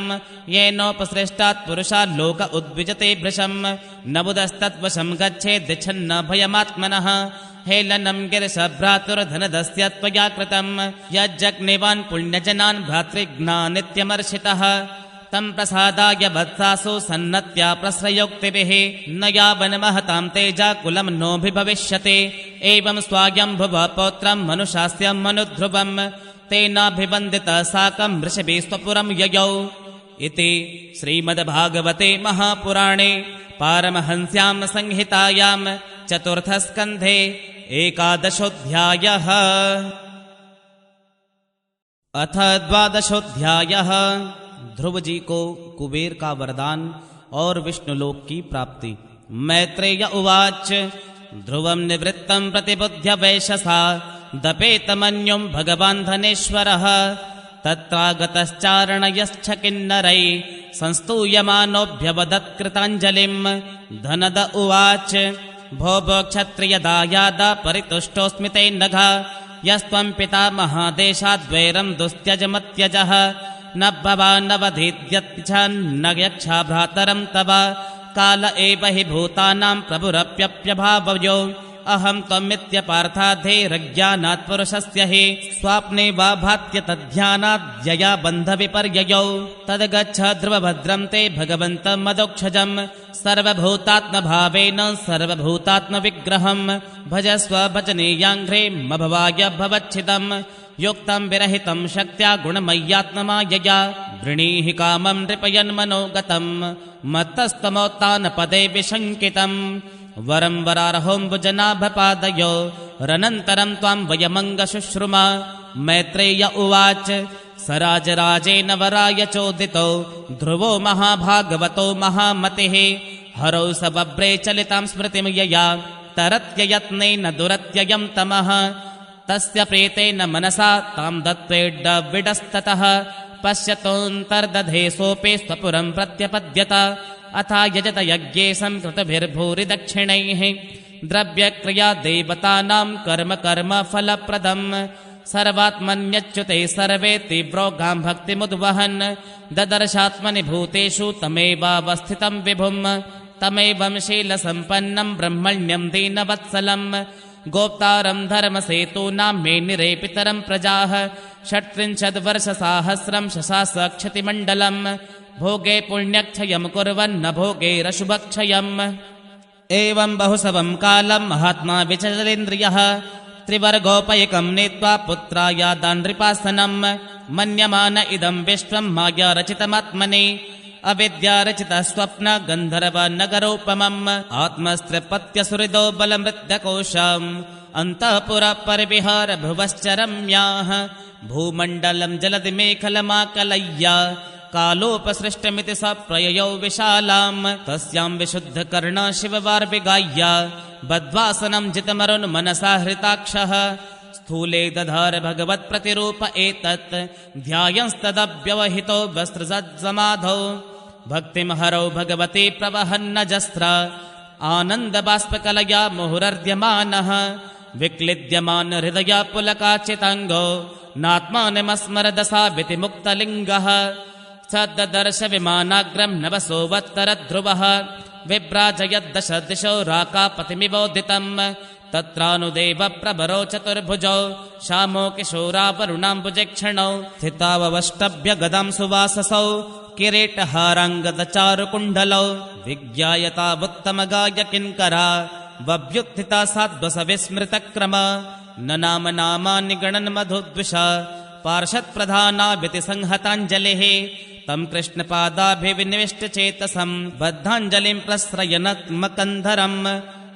येनोपसृष्टात् पुरुषा लोक उद्विजते भृशं न बुधस्तद्वशं गच्छेद्छन्न भयमात्मनः हेलनं गिरिशभ्रातुर्धनदस्य त्वया कृतं यज्जग्निवान् पुण्यजनान् भ्रातृघ्नानित्यमर्षितः तं प्रसादाय वत्सासु सन्नत्या प्रश्रयोक्तिभिः न यावन्महतां तेजाकुलं नोऽभिभविष्यते एवं स्वायम्भुव पौत्रं मनुशास्यं मनुध्रुवं तेनाभिवन्दितः साकं ऋषिभिः स्वपुरं ययौ इति श्रीमद्भागवते महापुराणे पारमहंस्यां संहितायां चतुर्थस्कन्धे 11ोऽध्यायः। अथ 12वाध्यायः। ध्रुव जी को कुबेर का वरदान और विष्णुलोक की प्राप्ति। मैत्रेय उवाच ध्रुवं निवृत्तं प्रतिबुध्य वैशसा दपेतमन्युं भगवान् धनेश्वरः तत्रागतश्चारणयश्च किन्नरै संस्तूयमानोऽभ्यवदत्कृताञ्जलिं। धनद उवाच भो भो क्षत्रियदायाद परितुष्टोऽस्मि ते नघ यस्त्वं पिता महादेशाद्वैरं दुस्त्यजमत्यजः न भवानवधीद्यच्छन्न यक्षा भ्रातरं तव काल एव हि भूतानां प्रभुरप्यप्यभावयो अहं त्वमित्यपार्थाधेरज्ञानात् पुरुषस्य हि स्वाप्ने वा भात्य तद्ध्यानाद्यया बन्धविपर्ययौ तद्गच्छ ध्रुवभद्रं ते भगवन्तं मदोक्षजं सर्वभूतात्मभावेन सर्वभूतात्मविग्रहं भजस्व भजनीयाङ्घ्रे मभवाय भवच्छिदं युक्तं विरहितं शक्त्या गुणमय्यात्ममायया वृणीहि कामं नृपयन् मनोगतं मत्तस्तमोत्तानपदे विशङ्कितं वरं वरार्होऽम्बुजनाभपादयो रनन्तरं त्वां वयमङ्गशुश्रुम। मैत्रेय उवाच स राजराजेन वराय चोदितो ध्रुवो महाभागवतो महामतिः हरौ स बभ्रे चलितां स्मृतिं यया तरत्ययत्नेन दुरत्ययं तमः तस्य प्रेतेन मनसा तां दत्वेड्डविडस्ततः पश्यतोऽन्तर्दधे सोऽपि स्वपुरं प्रत्यपद्यत अथा यजत यज्ञे संकृतभिर्भूरि दक्षिणैः द्रव्यक्रिया देवतानां कर्म कर्म फलप्रदम् सर्वात्मन्यच्युते सर्वे तीव्रोगां भक्तिमुद्वहन् ददर्शात्मनि भूतेषु तमेवावस्थितं विभुम् तमेवं शीलसम्पन्नं ब्रह्मण्यं दीनवत्सलं गोप्तारं धर्मसेतूनां मेनिरे पितरं प्रजाः 36 शशास क्षतिमण्डलम् भोगे पुण्यक्षयं कुर्वन्न भोगेरशुभक्षयम् एवं बहुसवं कालं महात्मा विचलेन्द्रियः त्रिवर्गोपैकं नीत्वा पुत्रायादान्नृपासनं मन्यमान इदं विश्वं मायारचितमात्मनि अविद्यारचितस्वप्न गन्धर्वनगरोपमम् आत्मस्त्रिपत्यसुहृदो बलमृत्यकोशम् अन्तःपुरपरिविहार भुवश्चरम्याः भूमण्डलं जलधिमेखलमाकलय्य कालोपसृष्टमिति स प्रययौ विशालां तस्यां विशुद्धकर्णा शिववार्विगाय्य बद्ध्वासनं जितमरुन्मनसा हृताक्षः स्थूले दधार भगवत्प्रतिरूप एतत् ध्यायंस्तदव्यवहितो वस्त्रसज्जमाधौ भक्तिमहरौ भगवती प्रवहन्नजस्र आनन्दबाष्पकलया मुहुरर्ध्यमानः विक्लिद्यमान हृदय पुलकाचिताङ्गो नात्मानमस्मरदसा वितिमुक्तलिङ्गः सद्दर्श विमानाग्रं नवसोवत्तरध्रुवः विभ्राजयद्दश दिशो राकापतिमिवोदितम् तत्रानुदेव प्रभरो चतुर्भुजौ श्यामो किशोरावरुणाम्बुजेक्षणौ स्थितावष्टभ्य गदां सुवाससौ किरीटहाराङ्गदचारुकुण्डलौ विज्ञायतावुत्तमगाय किङ्करा वव्युत्थिता साध्वसविस्मृतक्रम न नाम नामानि गणन् मधुद्विषा पार्षत्प्रधानाभिति संहताञ्जलिः तं कृष्णपादाभिविनिविष्टचेतसं बद्धाञ्जलिं प्रस्रयन्मकन्धरम्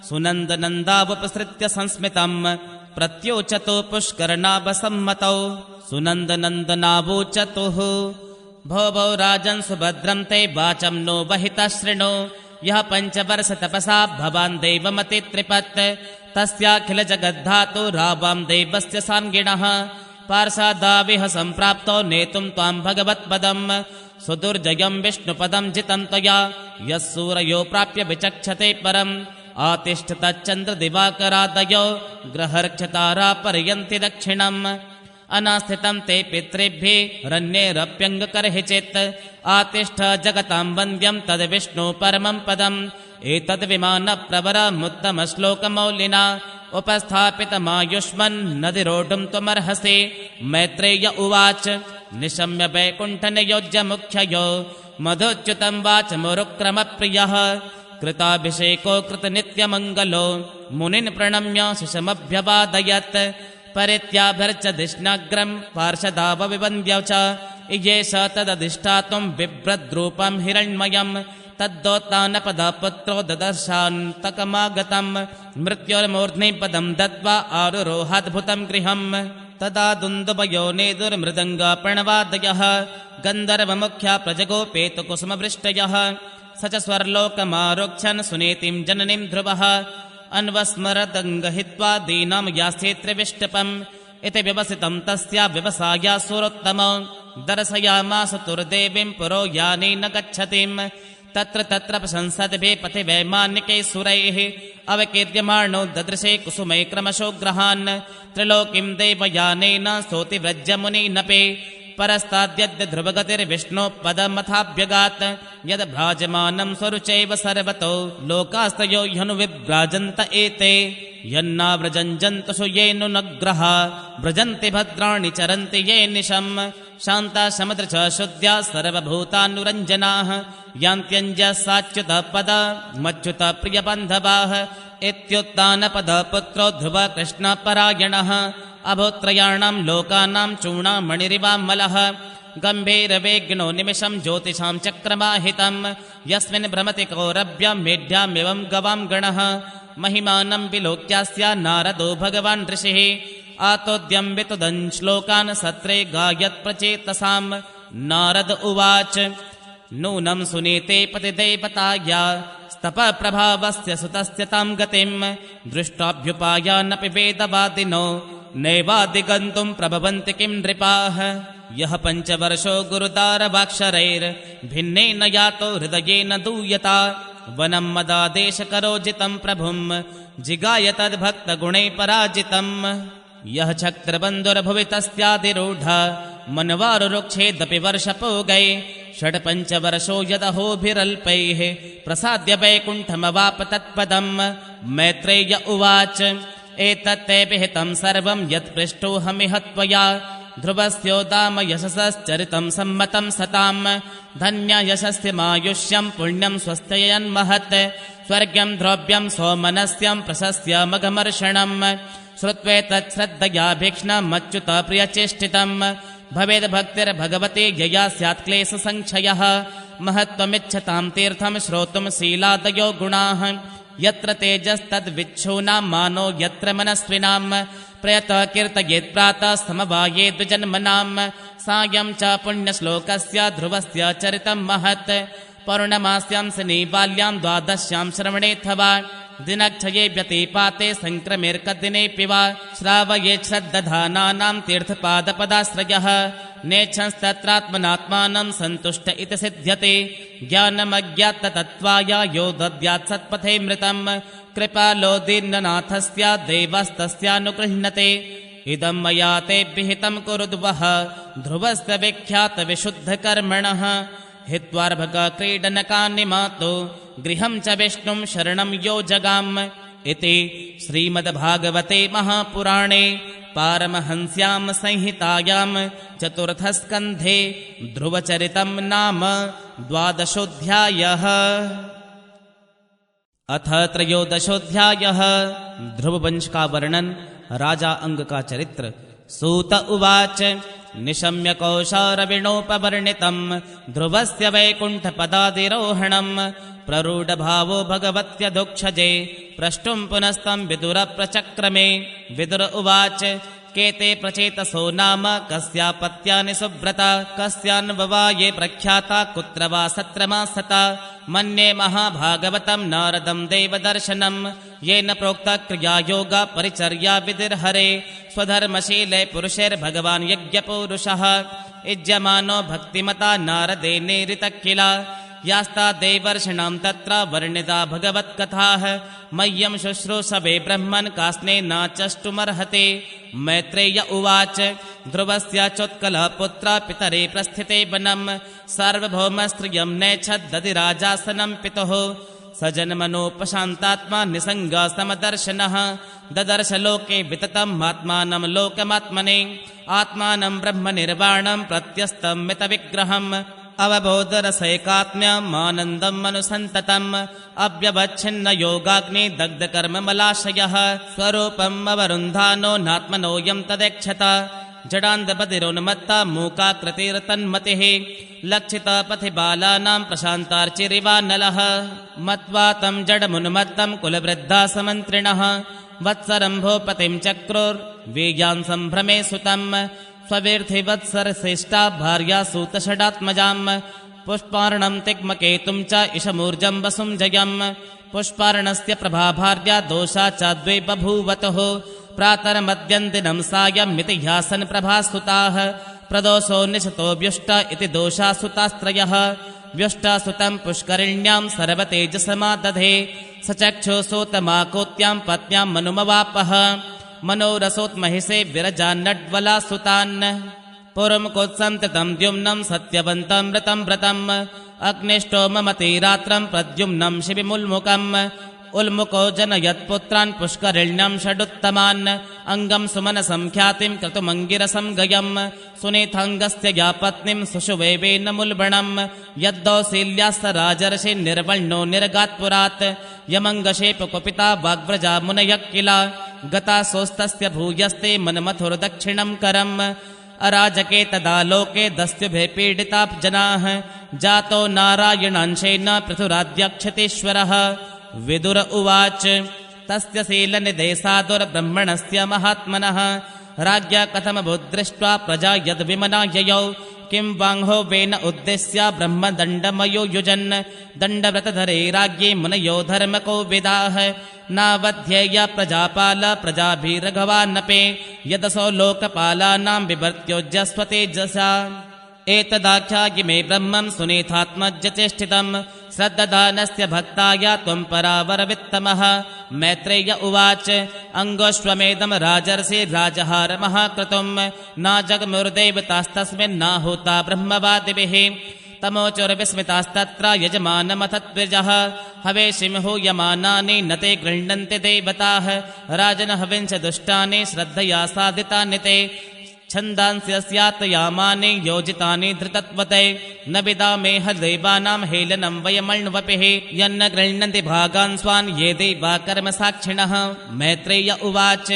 सुनन्दनन्दावुपसृत्य संस्मितं प्रत्योचतो पुष्करनाभसम्मतौ सुनन्दनन्दनावोचतुः भो भो राजन् सुभद्रं ते वाचं नो वहितः शृणु यः 5 वर्ष तपसा भवान् देवमतित्रिपत् तस्याखिल जगद्धातु रावां देवस्य सांगिणः पार्षादाविह सम्प्राप्तो नेतुं त्वां भगवत्पदम् सुदुर्जयं विष्णुपदं जितं त्वया यः सूरयो प्राप्य विचक्षते परम् आतिष्ठ तच्चन्द्रदिवाकरादयो ग्रहर्क्षतारा पर्यन्ति दक्षिणम् अनास्थितं ते पितृभ्ये रण्येरप्यङ्गकर्हिचित् आतिष्ठ जगतां वन्द्यं तद्विष्णु परमं पदम् एतद्विमानप्रवरमुत्तमश्लोकमौलिना उपस्थापितमायुष्मन्नधिरोढुं त्वमर्हसि मैत्रेय उवाच निशम्य वैकुण्ठनियोज्य मुख्ययो मधुच्युतं वाचमुरुक्रमप्रियः कृताभिषेको कृतनित्यमङ्गलो मुनिन् प्रणम्य शिशमभ्यवादयत् परित्याभर्च दिष्णाग्रं पार्षदावविवन्द्य च इयेष तदधिष्ठातुं बिभ्रद्रूपं हिरण्मयं तद्दोत्तानपदपुत्रो ददर्शान्तकमागतं मृत्योर्मूर्ध्नि पदं दत्त्वा आरुरोहाद्भुतं गृहम् तदा दुन्दुभयोनेदुर्मृदङ्गप्रणवादयः गन्धर्वमुख्या प्रजगोपेतकुसुमवृष्टयः स च स्वर्लोकमारोक्षन् सुनीतिं जननीं ध्रुवः अन्वस्मरदङ्गहित्वा दीनां यास्येत्रिविष्टपम् इति व्यवसितं तस्या व्यवसायासुरोत्तमो दर्शयामास तुर्देवीं पुरो यानेन गच्छतिम् तत्र प्रशंसद्भिः पथिवैमानिकैः सुरैः अवकीर्यमाणो ददृशे कुसुमै क्रमशो ग्रहान् त्रिलोकीं देवयानेन सोऽतिव्रज्यमुनिनपि परस्ताद्यद्य ध्रुवगतिर्विष्णो पदमथाभ्यगात् यद् भ्राजमानं स्वरुचैव सर्वतो लोकास्तयो ह्यनुविभ्राजन्त एते यन्नाव्रजञ्जन्तुषु येनु न ग्रहा व्रजन्ति भद्राणि चरन्ति ये निशम् शान्ता समुद्र शुद्ध्या सर्वभूतानुरञ्जनाः यान्त्यञ्जः साच्युतः पद मच्युत प्रियबन्धवाः इत्युत्तानपदपुत्रो ध्रुव कृष्णपरायणः अभूत्रयाणां लोकानां चूणामणिरिवामलः गम्भीरवेगिनो निमिषं ज्योतिषां चक्रमाहितं यस्मिन् भ्रमति कौरव्यां मेढ्यामिवं गवां गणः महिमानं विलोक्यास्या नारदो भगवान् ऋषिः आतोद्यं वितुदन् श्लोकान् सत्रे गायत्प्रचेतसां नारद उवाच नूनं सुनीते पतिदेवताया स्तपप्रभावस्य सुतस्य तां गतिं दृष्टाभ्युपायानपि वेदवादिनो नैवादिगन्तुं प्रभवन्ति किं नृपाः यः पञ्चवर्षो गुरुतारवाक्षरैर्भिन्नेन यातो हृदयेन दूयता वनं मदादेशकरोजितं प्रभुं जिगाय तद्भक्तगुणैः पराजितम् यः चक्रबन्धुर्भुवि तस्याधिरूढ मनवारुरुक्षेदपि वर्षपूगै षड्पञ्चवर्षो यदहोभिरल्पैः प्रसाद्य वैकुण्ठमवाप तत्पदम् मैत्रेय उवाच एतत्ते विहितं सर्वं यत्पृष्टोऽहमिह त्वया ध्रुवस्योदाम यशसश्चरितं सम्मतं सतां धन्य यशस्यमायुष्यं पुण्यं स्वस्त्ययन्महत् स्वर्ग्यं द्रव्यं सौमनस्यं प्रशस्त्यमघमर्षणम् श्रुत्वेतच्छ्रद्धया भीक्ष्णमच्युत प्रियचेष्टितं भवेद्भक्तिर्भगवती यया स्यात् क्लेशसङ्क्षयः महत्त्वमिच्छतां तीर्थं श्रोतुं शीलादयो गुणाः यत्र तेजस्तद्विच्छूनां मानो यत्र मनस्विनां प्रयतः कीर्तयेत् प्रातः समवाये द्विजन्मनां सायं च पुण्यश्लोकस्य ध्रुवस्य चरितं महत् पौर्णमास्यां शनिबाल्यां द्वादश्यां श्रवणेऽथवा दिनक्षये व्यतिपाते सङ्क्रमेऽर्कदिनेऽपि वा श्रावयेत् श्रद्दधानानां तीर्थपादपदाश्रयः नेच्छंस्तत्रात्मनात्मानं सन्तुष्ट इति सिद्ध्यते ज्ञानमज्ञाततत्त्वाय यो दद्यात् सत्पथे मृतं कृपालो दीर्घनाथस्य देवस्तस्यानुगृह्णते इदं मया ते विहितं कुरुद्वः ध्रुवस्य विख्यातविशुद्धकर्मणः हित्वार्भकक्रीडनकानि मातो गृहं च विष्णुं शरणं यो जगाम इति श्रीमद्भागवते महापुराणे पारमहंस्यां संहितायां चतुर्थस्कन्धे ध्रुवचरितं नाम 12 अथ 13 ध्रुववंश का वर्णन। राजा अंग का चरित्र। सूत उवाच निशम्य कौशारविणोपवर्णितं ध्रुवस्य वैकुण्ठपदाधिरोहणं प्ररूढभावो भगवत्यधोक्षजे प्रष्टुं पुनस्तं विदुरप्रचक्रमे। विदुर उवाच केते प्रचेतसो नाम कस्यापत्यानि सुव्रता कस्यान्ववाये प्रख्याता कुत्र वा सत्रमासता मन्ये महाभागवतं नारदं देवदर्शनं येन प्रोक्ता क्रियायोगा परिचर्या विधिर्हरे स्वधर्मशीले पुरुषैर्भगवान् यज्ञपुरुषः इज्यमानो भक्तिमता नारदेनेरितः किल यास्ता देवर्षिणां तत्र वर्णिता भगवत्कथाः मह्यं शुश्रूषवे ब्रह्मन् कास्नेनाचष्टुमर्हते। मैत्रेय उवाच ध्रुवस्य चोत्कलपुत्र पितरे प्रस्थिते वनं सार्वभौमस्त्रियं नेच्छद्दधि राजासनं पितुः सजन्मनोपशान्तात्मा निसङ्गसमदर्शनः ददर्श लोके विततम् आत्मानं लोकमात्मने आत्मानं ब्रह्मनिर्वाणं प्रत्यस्तं मितविग्रहम् अवबोधरसैकात्म्यमानन्दम् अनुसन्ततम् अव्यवच्छिन्न योगाग्नि दग्धकर्ममलाशयः स्वरूपम् अवरुन्धानो नात्मनोऽयं तदेक्षत जडान्धपतिरोन्मत्ता मूकाकृतिर्तन्मतिः लक्षिता पथि बालानां प्रशान्तार्चिरिवानलः मत्वा तं जडमुन्मत्तं कुलवृद्धा समन्त्रिणः वत्सरम्भोपतिं चक्रुर् वेयान् सम्भ्रमे सुतम् स्ववीर्थिवत्सरश्रेष्ठा भार्या सूतषडात्मजाम् पुष्पार्णम् तिग्मकेतुम् च इषमूर्जम् वसुम् जयम् पुष्पार्णस्य प्रभाभार्या दोषा च द्वे बभूवतुः प्रातरमद्यन्दिनम् सायमिति ह्यासन् प्रभासुताः प्रदोषो निशतो व्युष्ट इति दोषासुतास्त्रयः व्युष्टासुतम् पुष्करिण्याम् सर्वतेजसमादधे सचक्षुसोतमाकोत्याम् पत्न्याम् मनुमवापः मनोरसोत्महिषे विरजान्नड्वलासुतान् पूर्वमुकोत्सन्ततम् द्युम्नम् सत्यवन्तम् व्रतम् व्रतम् अग्निष्टोममतिरात्रम् प्रद्युम्नम् शिबिमुल्मुखम् उल्मुको जनयत्पुत्रान् पुष्करिण्याम् षडुत्तमान् अङ्गम् सुमनसम् ख्यातिम् क्रतुमङ्गिरसम् गयम् सुनीथाङ्गस्य या पत्नीम् सुषुवेवेन मुल्बणम् यद्दौशील्यास्त राजर्षि निर्वण्णो निर्गात्पुरात् यमङ्गशेपकुपिता वाग्व्रजा मुनयः किल गतासोस्तस्य भूयस्ते मनमथुर्दक्षिणम् करम् अराजके तदा लोके दस्युभिः पीडिता जनाः जातो नारायणांशेन पृथुराद्यक्षतेश्वरः विदुर उवाच तस्य शीलनिदेशादुर्ब्रह्मणस्य महात्मनः राज्ञा कथमभूद्दृष्ट्वा प्रजा यद्विमना ययौ किं वाङ्हो वेन उद्देश्य ब्रह्मदण्डमयो युजन् दण्डव्रतधरे राज्ञे मुनयो धर्मको विदाः नावध्येय प्रजापाल प्रजाभिरघवान्नपे यदसो लोकपालानां बिभर्त्योज्जस्वतेजसा एतदाख्यायिमे ब्रह्मं सुनीतात्मज्यचेष्टितम् श्रद्ददानस्य भक्ताय त्वम् परावरवित्तमः मैत्रेय उवाच अङ्गोष्वमेदम् राजर्षि राजहारमहाक्रतुम् नाजगमुर्देवतास्तस्मिन्नाहुता ब्रह्मवादिभिः तमोचुर्विस्मितास्तत्र यजमानमथद्विजः हवेशिं हूयमानानि न ते गृह्णन्ति देवताः राजन हविंश दुष्टानि श्रद्धया साधितानि ते छन्दांस्यस्यातयामानि योजितानि धृतत्वते न विदामेह देवानां हेलनं वयमण्वपिः यन्न गृह्णन्ति भागान् स्वान् ये देवा कर्मसाक्षिणः मैत्रेय उवाच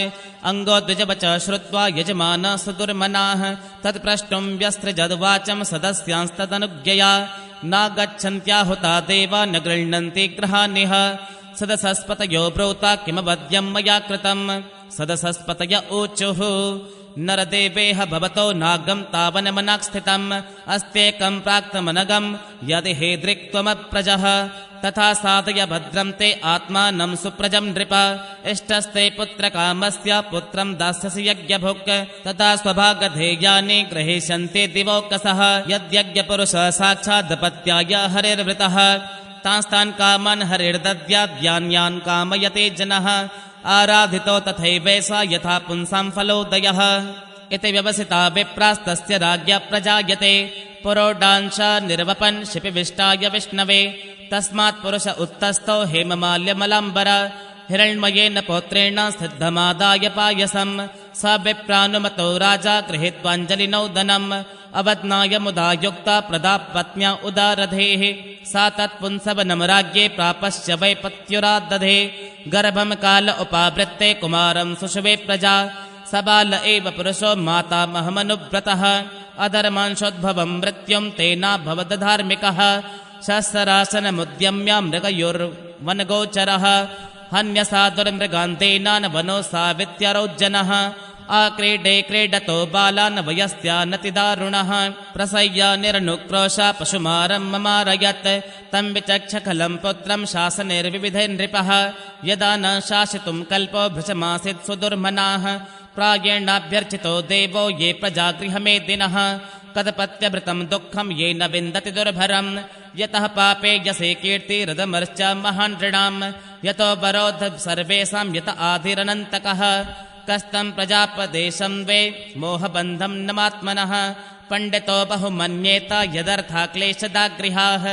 अङ्गोद्विजवच श्रुत्वा यजमान सुदुर्मनाः तत्प्रष्टुं व्यस्त्रजद्वाचं सदस्यांस्तदनुज्ञया नागच्छन्त्याहुता देवा न गृह्णन्ति गृहानिह सदसस्पतयो ब्रूता किमवद्यं मया कृतं सदसस्पतय ऊचुः नरदेवेह भवतो नागं तावनमनाक् स्थितम् अस्त्येकं प्राक्तमनगं यदि हेदृक्त्वमप्रजः तथा साधय भद्रं ते आत्मानं सुप्रजं नृप इष्टस्ते पुत्रकामस्य पुत्रं दास्यसि यज्ञभुक् तथा स्वभागधेयानि ग्रहीष्यन्ते दिवोकसः यद्यज्ञपुरुषः साक्षादपत्याय हरिर्वृतः तांस्तान् कामान् हरिर्दद्याद्यान्यान् कामयते जनः आराधितो तथैवैषा यथा पुंसां फलोदयः इति व्यवसिता विप्रास्तस्य राज्ञा प्रजायते पुरोडांशा निर्वपन् शिपिविष्टाय विष्णवे तस्मात् पुरुष उत्तस्थो हेममाल्यमलाम्बर हिरण्मयेन पौत्रेण सिद्धमादाय पायसम् स विप्रानुमतो राजा गृहीत्वाञ्जलिनौदनम् अवध्नाय मुदा युक्ता प्रदापत्न्या उदारधेः सा तत्पुंसवनं राज्ञे प्रापश्य वै पत्युरादधे गर्भं काल उपावृत्ते कुमारं सुषुवे प्रजा सबाल एव पुरुषो मातामहमनुव्रतः अधर्मांशोद्भवं मृत्युं तेनाभवदधार्मिकः शस्त्रासनमुद्यम्य मृगयोर्वनगोचरः हन्यसा दुर्मृगान्तेनान वनो सावित्यरौज्जनः आक्रीडे क्रीडतो बालान् वयस्यानतिदारुणः प्रसय्य निरनुक्रोशा पशुमारं ममारयत् तं विचक्षखलं पुत्रं शासनैर्विविधे नृपः यदा न शासितुं कल्पो भृशमासीत् सुदुर्मनाः प्रायेणाभ्यर्चितो देवो ये प्रजागृहमेदिनः कदपत्यभृतं दुःखं ये न विन्दति दुर्भरम् यतः पापे यसे कीर्तिरदमर्श्च महानृणाम् यतो वरोध सर्वेषां यत आधिरनन्तकः कस्तं प्रजापदेशं वे मोहबन्धं नमात्मनः पण्डितो बहुमन्येत यदर्था क्लेशदागृहाः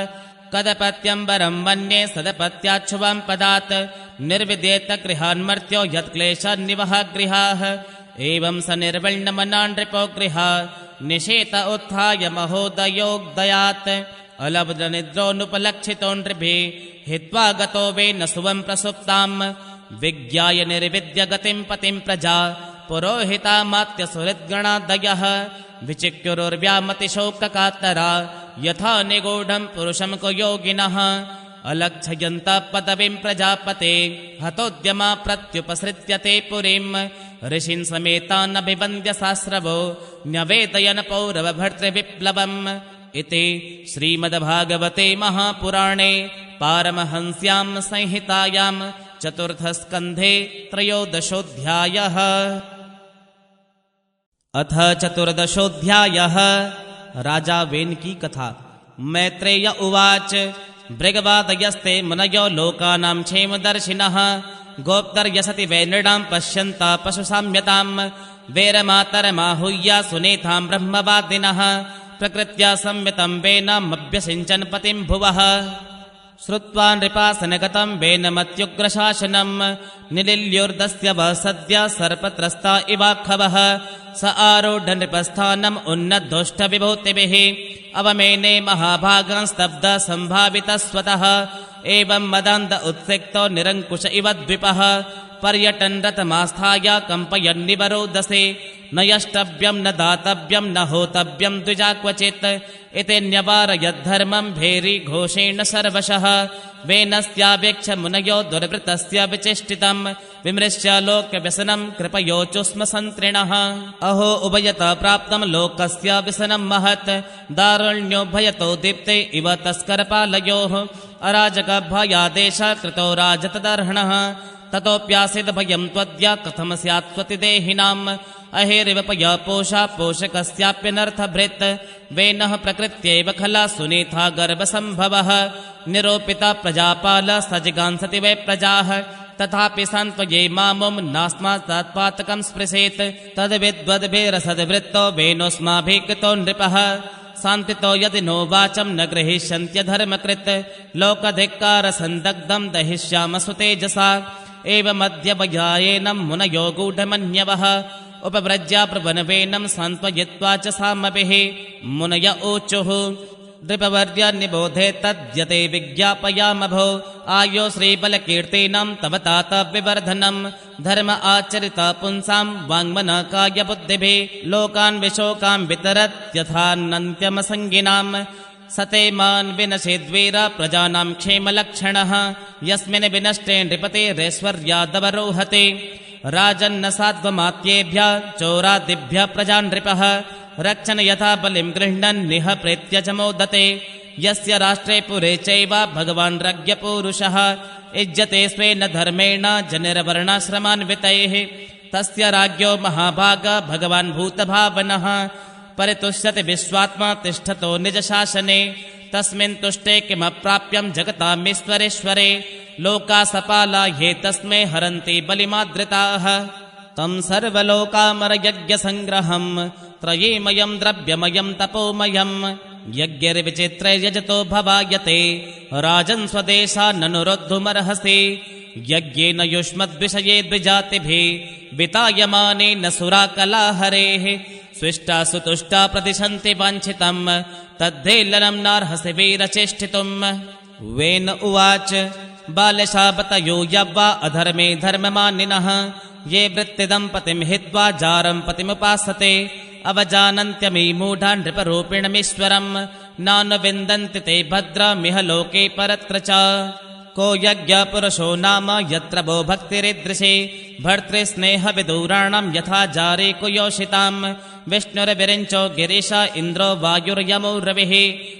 कदपत्यं वरं मन्ये सदपत्याच्छुवां पदात् निर्विद्येत गृहान्मर्त्यो यत्क्लेशान्निवह गृहाः एवं स निर्वण्णमना नृपो गृहा निषेत उत्थाय महोदयोदयात् अलब्धनिद्रोऽनुपलक्षितो नृभिः हित्वा गतो वेन सुवं प्रसुप्ताम् विज्ञाय निर्विद्य गतिं पतिं प्रजा पुरोहितामात्यसुहृद्गणादयः विचिक्युरुर्व्यामतिशोककातरा यथा निगूढं पुरुषं कुयोगिनः अलक्षयन्तः पदवीं प्रजापते हतोद्यमा प्रत्युपसृत्यते पुरीं ऋषीन् समेतानभिवन्द्य सास्रवो न्यवेदयन् पौरवभर्तृविप्लवम् इति श्रीमद्भागवते महापुराणे पारमहंस्यां संहितायां चतुर्थस्कन्धे त्रयोदशोऽध्यायः। अथ चतुर्दशोऽध्यायः। राजा वेन की कथा। मैत्रेय उवाच भृगवादयस्ते मुनयो लोकानां क्षेमदर्शिनः गोप्तर्यसति वै नृणां पश्यन्ता पशुसाम्यतां वैरमातरमाहुह्य सुनेतां ब्रह्मवादिनः प्रकृत्या संयतं वेनमभ्यसिञ्चन् पतिं भुवः श्रुत्वा नृपासनगतं वेनमत्युग्रशासनं निलिल्योर्दस्य वा सद्य सर्पत्रस्ता इवाखवः स आरूढ नृपस्थानम् उन्नद्धोष्ठविभूतिभिः अवमेने महाभागान् स्तब्ध सम्भावितः स्वतः एवं मदान्त उत्सिक्तो निरङ्कुश इव द्विपः पर्यटन् रथमास्थाय कम्पयन्निवरोदसे न यष्टव्यं न दातव्यं न होतव्यं द्विजा क्वचित् इति न्यवारयद्धर्मं भेरी घोषेण सर्वशः वेनस्यावेक्ष मुनयो दुर्वृतस्य विचेष्टितं विमृश्य लोकव्यसनं कृपयोचुस्म सन्त्रिणः अहो उभयता प्राप्तं लोकस्य व्यसनं महत् दारुण्यो भयतो दीप्ते इव तस्करपालयोः अराजकभयादेश कृतो राजतदर्हणः ततोऽप्यासीद् भयं त्वद्य कथं स्यात् त्वतिदेहिनाम् अहेरिव पयपोषा पोषकस्याप्यनर्थभृत् वेनः प्रकृत्यैव खला सुनीता गर्भसम्भवः निरूपिता प्रजापाल सजिगांसति वै प्रजाः तथापि सान्त्वये मामुं नास्मात् तत्पातकं स्पृशेत् तद्विद्वद्भिरसद्वृत्तो वेनोऽस्माभिकृतो नृपः शान्तितो यदि नो वाचं न गृहीष्यन्त्यधर्मकृत् लोकधिक्कारसन्दग्धं दहिष्याम सुतेजसा एवमद्य वयायेनं मुनयो गूढमन्यवः उपव्रज्या प्रवनवेनं सान्त्वयित्वा च सामभिः मुनय ऊचुः नृपवर्य निबोधे तद्यते विज्ञापयामभो आयो श्रीबलकीर्तीनां तव तात विवर्धनं धर्म आचरिता पुंसां वाङ्मनकायबुद्धिभिः लोकान् विशोकान् वितरत्यथानन्त्यमसङ्गिनां सतेमान् विनशेद्वीर प्रजानां क्षेमलक्षणः यस्मिन् विनष्टे नृपतेरेश्वर्यादवरोहते राजन्न साध्वमात्येभ्यः चोरादिभ्यः प्रजा नृपः रक्षन् यथा बलिं गृह्णन् निह प्रेत्य च मोदते यस्य राष्ट्रे पुरे चैव भगवान् रज्ञपूरुषः युज्यते स्वेन धर्मेण जनिर्वर्णाश्रमान्वितैः तस्य राज्ञो महाभाग भगवान् भूतभावनः परितुष्यति विश्वात्मा तिष्ठतो निजशासने तस्मिन् तुष्टे किमप्राप्यं जगतामीश्वरेश्वरे लोका सपाला ये तस्मै हरन्ति बलिमादृताः तं सर्वलोकामरयज्ञसङ्ग्रहं त्रयीमयं द्रव्यमयं तपोमयं यज्ञैर्विचित्रे यजतो भवायते राजन् स्वदेशाननुरोद्धुमर्हसि यज्ञेन युष्मद्विषये द्विजातिभिः वितायमानेन सुराकलाहरेः स्विष्टा सुतुष्टा प्रतिशन्ति वाञ्छितं तद्धेलनं नार्हसि वीरचेष्टितुम् वेन उवाच बालशाबतयो यव्वा अधर्मे धर्ममानिनः ये वृत्तिदं पतिं हित्वा जारं पतिमुपासते अवजानन्त्यमी मूढा नृपरूपिणमीश्वरं नानुविन्दन्ति ते भद्रमिह लोके परत्र च को यज्ञपुरुषो नाम यत्र वो भक्तिरीदृशे भर्तृस्नेहविदूराणां यथा जारे कुयोषितां विष्णुर्विरिञ्चो गिरीश इन्द्रो वायुर्यमो रविः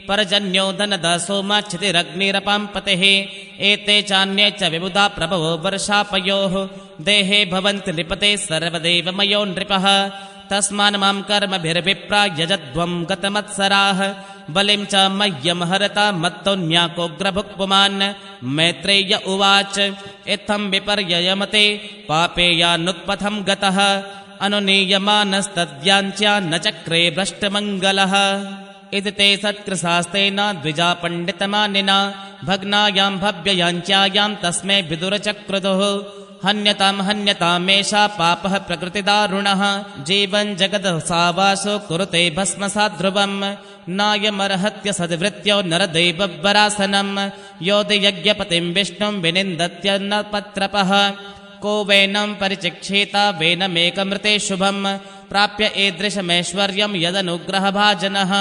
पर्जन्यो धनदसोमच्छितिरग्निरपां पतिः एते चान्ये च विबुधा प्रभवो वर्षापयोः देहे भवन्ति नृपते सर्वदेवमयो नृपः तस्मान् मां कर्मभिर्विप्रायजध्वं गतमत्सराः बलिं च मह्यं हरता मत्तोऽन्याकोग्रभुक्पुमान् मैत्रेय उवाच इत्थं विपर्ययमते पापेयानुत्पथं गतः अनुनीयमानस्तद्याञ्च्या न चक्रे भ्रष्टमङ्गलः इति ते सत्कृशास्तेन द्विजा पण्डितमानिना भग्नायां भव्ययाञ्च्यायां तस्मै विदुरचक्रुदुः हन्यतामेषा पापः प्रकृतिदारुणः जीवन् जगदसावासो कुरुते भस्मसाद्ध्रुवम् नायमर्हत्य सद्वृत्यो नरदैववरासनं योधि यज्ञपतिं विष्णुं विनिन्दत्यन्नपत्रपः को वेनं परिचिक्षेत वेनमेकमृते शुभं प्राप्य ईदृशमैश्वर्यं यदनुग्रहभाजनः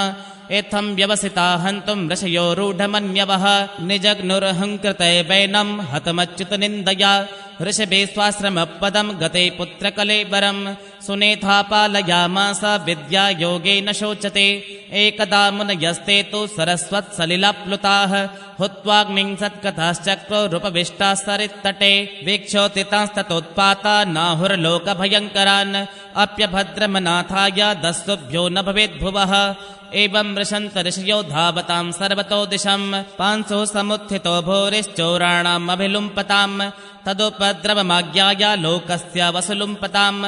एथं व्यवसिता हन्तुं ऋषयो रूढमन्यवः निजग्नुरहङ्कृते वैनं हतमच्युतनिन्दया ऋषभे स्वाश्रमपदं गते पुत्रकलेबरं सुनेथा पालयामास विद्या योगेन शोचते एकदा मुनयस्ते तु सरस्वत्सलिलाप्लुताः हुत्वाग्निं सत्कथाश्चक्रुरुपविष्टाः सरित्तटे वीक्षोतितांस्ततोत्पाता नाहुर्लोकभयङ्करान् अप्यभद्रमनाथाय दस्युभ्यो न भवेद्भुवः एवं मृशन्त ऋषयो धावतां सर्वतो दिशं पांसो समुत्थितो भूरिश्चोराणामभिलुम्पताम् तदुपद्रवमाज्ञाय लोकस्य वसुलुम्पताम्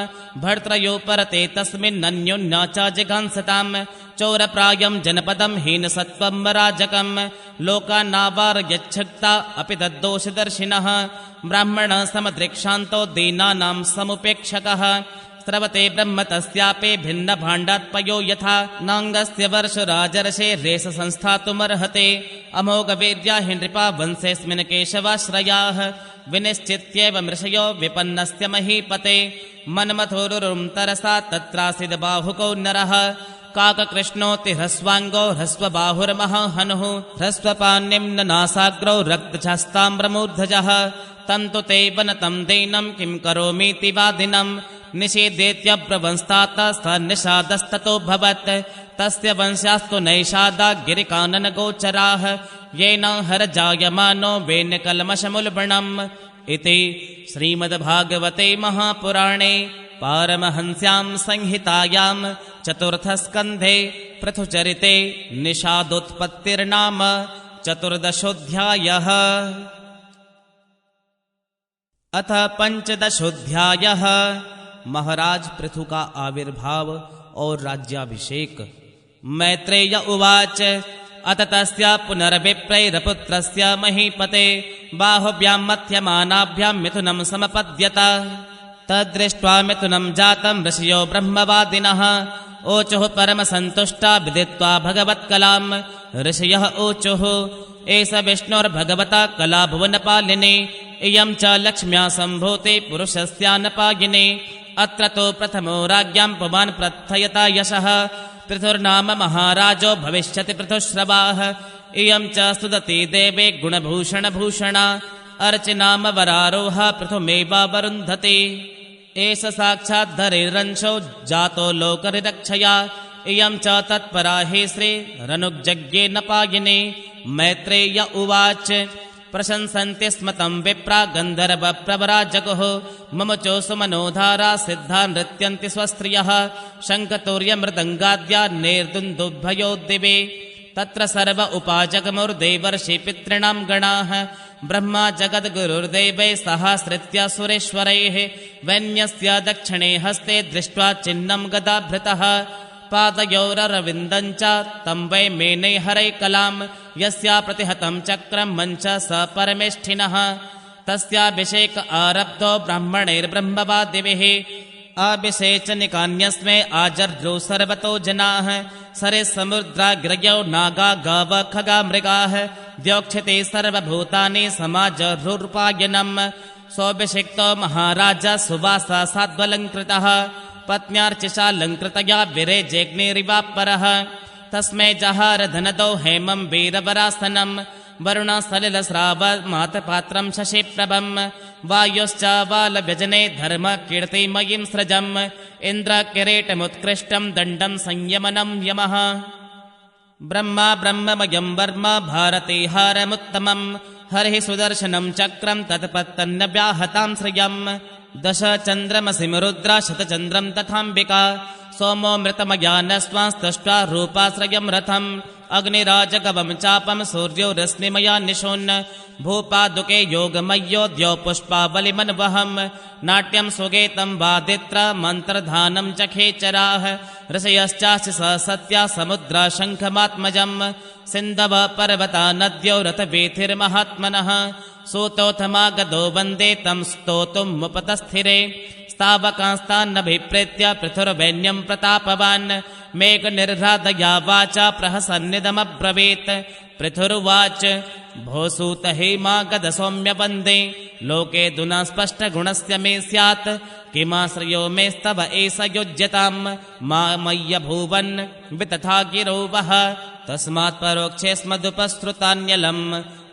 भर्त्रयोपरते तस्मिन्नन्योन्या च जिघांसताम् चौरप्रायं जनपदं हीनसत्त्वं मराजकं लोकानावारयच्छक्ता अपि तद्दोषदर्शिनः ब्राह्मणः समदृक्षान्तो दीनानां समुपेक्षकः स्रवते ब्रह्म तस्यापि भिन्नभाण्डात्पयो यथा नाङ्गस्य वर्षराजर्षे रेस संस्थातुमर्हते अमोघवीर्या हि नृपा वंशेऽस्मिन् केशवाश्रयाः विनिश्चित्येव मृषयो विपन्नस्य महीपते मन्मथोरुरुं तरसा तत्रासीद् बाहुको नरः काककृष्णोति ह्रस्वाङ्गो ह्रस्वबाहुर्महाहनुः ह्रस्वपान्निम्ननासाग्रौ रक्तच्छास्ताम्रमूर्धजः तन्तु ते वनतं दीनं किं करोमीति वादिनं निषेधेत्यब्रवंस्तात् स निषादस्ततो भवत् तस्य वंशास्तु नैषादा गिरिकाननगोचराः येन हरजायमानो वेण्यकल्मषमुल्बणम् इति श्रीमद्भागवते महापुराणे पारमहंस्यां संहितायां चतुर्थस्कन्धे पृथुचरिते निषादोत्पत्तिर्नाम चतुर्दशोऽध्यायः। अथ पंचदशोऽध्यायः। महाराज पृथु का आविर्भाव और राज्याभिषेक। मैत्रेय उवाच अत तस्य पुनर्विप्रैरपुत्रस्य महीपते बाहुभ्यां मथ्यमानाभ्यां मिथुनं समपद्यत तद्दृष्ट्वा मिथुनं जातं ऋषयो ब्रह्मवादिनः ओचुः परमसन्तुष्टा विदित्वा भगवत्कलां ऋषयः ओचुः एष विष्णोर्भगवता कला भुवनपालिनी इयं च लक्ष्म्या सम्भूते पुरुषस्यानपायिनी अत्र तु प्रथमो राज्ञां पुमान् प्रथयता यशः पृथुर्नाम महाराजो भविष्यति पृथुश्रवाः इयं च स्तुदती देवे गुणभूषणभूषणा अर्चनाम वरारोह पृथुमेवावरुन्धति एष साक्षाद्धरिरंशो जातो लोकरिरक्षया इयं च तत्परा हि श्रीरनुजज्ञेन पायिनी। मैत्रेय उवाच प्रशंसन्ति स्म तं विप्रा गन्धर्वप्रवराजगुः मम चोसुमनोधारा सिद्धा नृत्यन्ति स्वस्त्रियः शङ्खतुर्यमृदङ्गाद्या निर्दुन्दुभयोद्दिवे तत्र सर्व उपाजगमुर्देवर्षि पितॄणां गणाः ब्रह्मा जगद्गुरुर्देवैः सहाश्रित्य सुरेश्वरैः वैन्यस्य दक्षिणे हस्ते दृष्ट्वा चिह्नं गदाभृतः पादयोररविन्दं च तं वै मेने हरैकलां यस्या प्रतिहतं चक्रं मञ्च स परमेष्ठिनः तस्याभिषेक आरब्धो ब्राह्मणैर्ब्रह्मवादिभिः अभिषेचनिकान्यस्मै आजर्द्रौ सर्वतो जनाः सरे समुद्राग्रयौ नागा गाव खगा मृगाः द्योक्षते सर्वभूतानि समाजरूपायनम् सोऽभिषिक्तो महाराज सुवासा साद्वलङ्कृतः पत्न्यार्चिषालङ्कृतया विरेजेग्निरिवापरः तस्मै जहार धनदौ हेमं वीरवरासनं वरुणसलिलस्रावमातपात्रं शशिप्रभं वायुश्च वालव्यजने धर्मकीर्तिमयीं सृजम् इन्द्रकिरीटमुत्कृष्टं दण्डं संयमनं यमः ब्रह्मा ब्रह्ममयं वर्म भारतीहारमुत्तमं हरिः सुदर्शनं चक्रं तत्पत्तन्नव्याहतां श्रियम् दश चन्द्रमसि रुद्रा शतचन्द्रं तथाम्बिका सोमो मृतमयानस्वांस्तष्ट्वा रूपाश्रयं रथम् अग्निराजगवं चापं सूर्यो रश्मिमया निशोन् भूपादुके योगमय्यो द्यौ पुष्पावलिमन्वहम् नाट्यं सुगेतं वादित्र मन्त्रधानं च खेचराः ऋषयश्चास्य सत्या समुद्रा शङ्खमात्मजम् सिन्धव पर्वता नद्यो रथवीथिर्महात्मनः सूतोऽथमागतो वन्दे तं स्तोतुमुपतस्थिरे स्तावकांस्तान्नभिप्रेत्य पृथुर्वैन्यं प्रतापवान् मेघनिर्ह्रादया वाचा प्रहसन्निदमब्रवीत् पृथुर्वाच भो सूत हेमागद सौम्य वन्दे लोके दुना स्पष्टगुणस्य मे स्यात् किमाश्रयो मेस्तव एष युज्यतां मामय्य भुवन् वितथा गिरो वः तस्मात् परोक्षे स्मदुपसृतान्यलं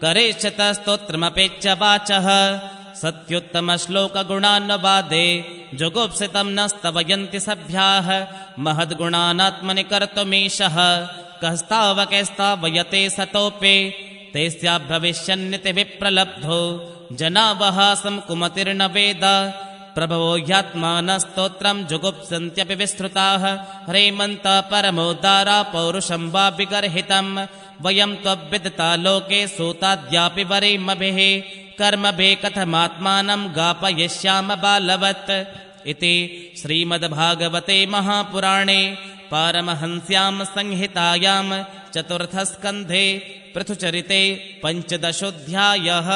करिष्यत स्तोत्रमपेच्य वाचः सत्युत्तमश्लोकगुणान्वादे जुगुप्सितं न स्तवयन्ति सभ्याः महद्गुणानात्मनि कर्तुमीशः कस्तावकैस्तावयते सतोऽपि ते स्याद्भविष्यन्निति विप्रलब्धो जनावहासं कुमतिर्न वेद प्रभवो ह्यात्मानस्तोत्रं जुगुप्सन्त्यपि विस्तृताः ह्रीमन्त परमोदारा पौरुषं वा विगर्हितं वयं त्वद्विदिता लोके सूताद्यापि वरेमभिः कर्मभिः कथमात्मानं गापयिष्याम बालवत् इति श्रीमद्भागवते महापुराणे पारमहंस्यां संहितायां चतुर्थस्कन्धे पृथुचरिते 15ोऽध्यायः।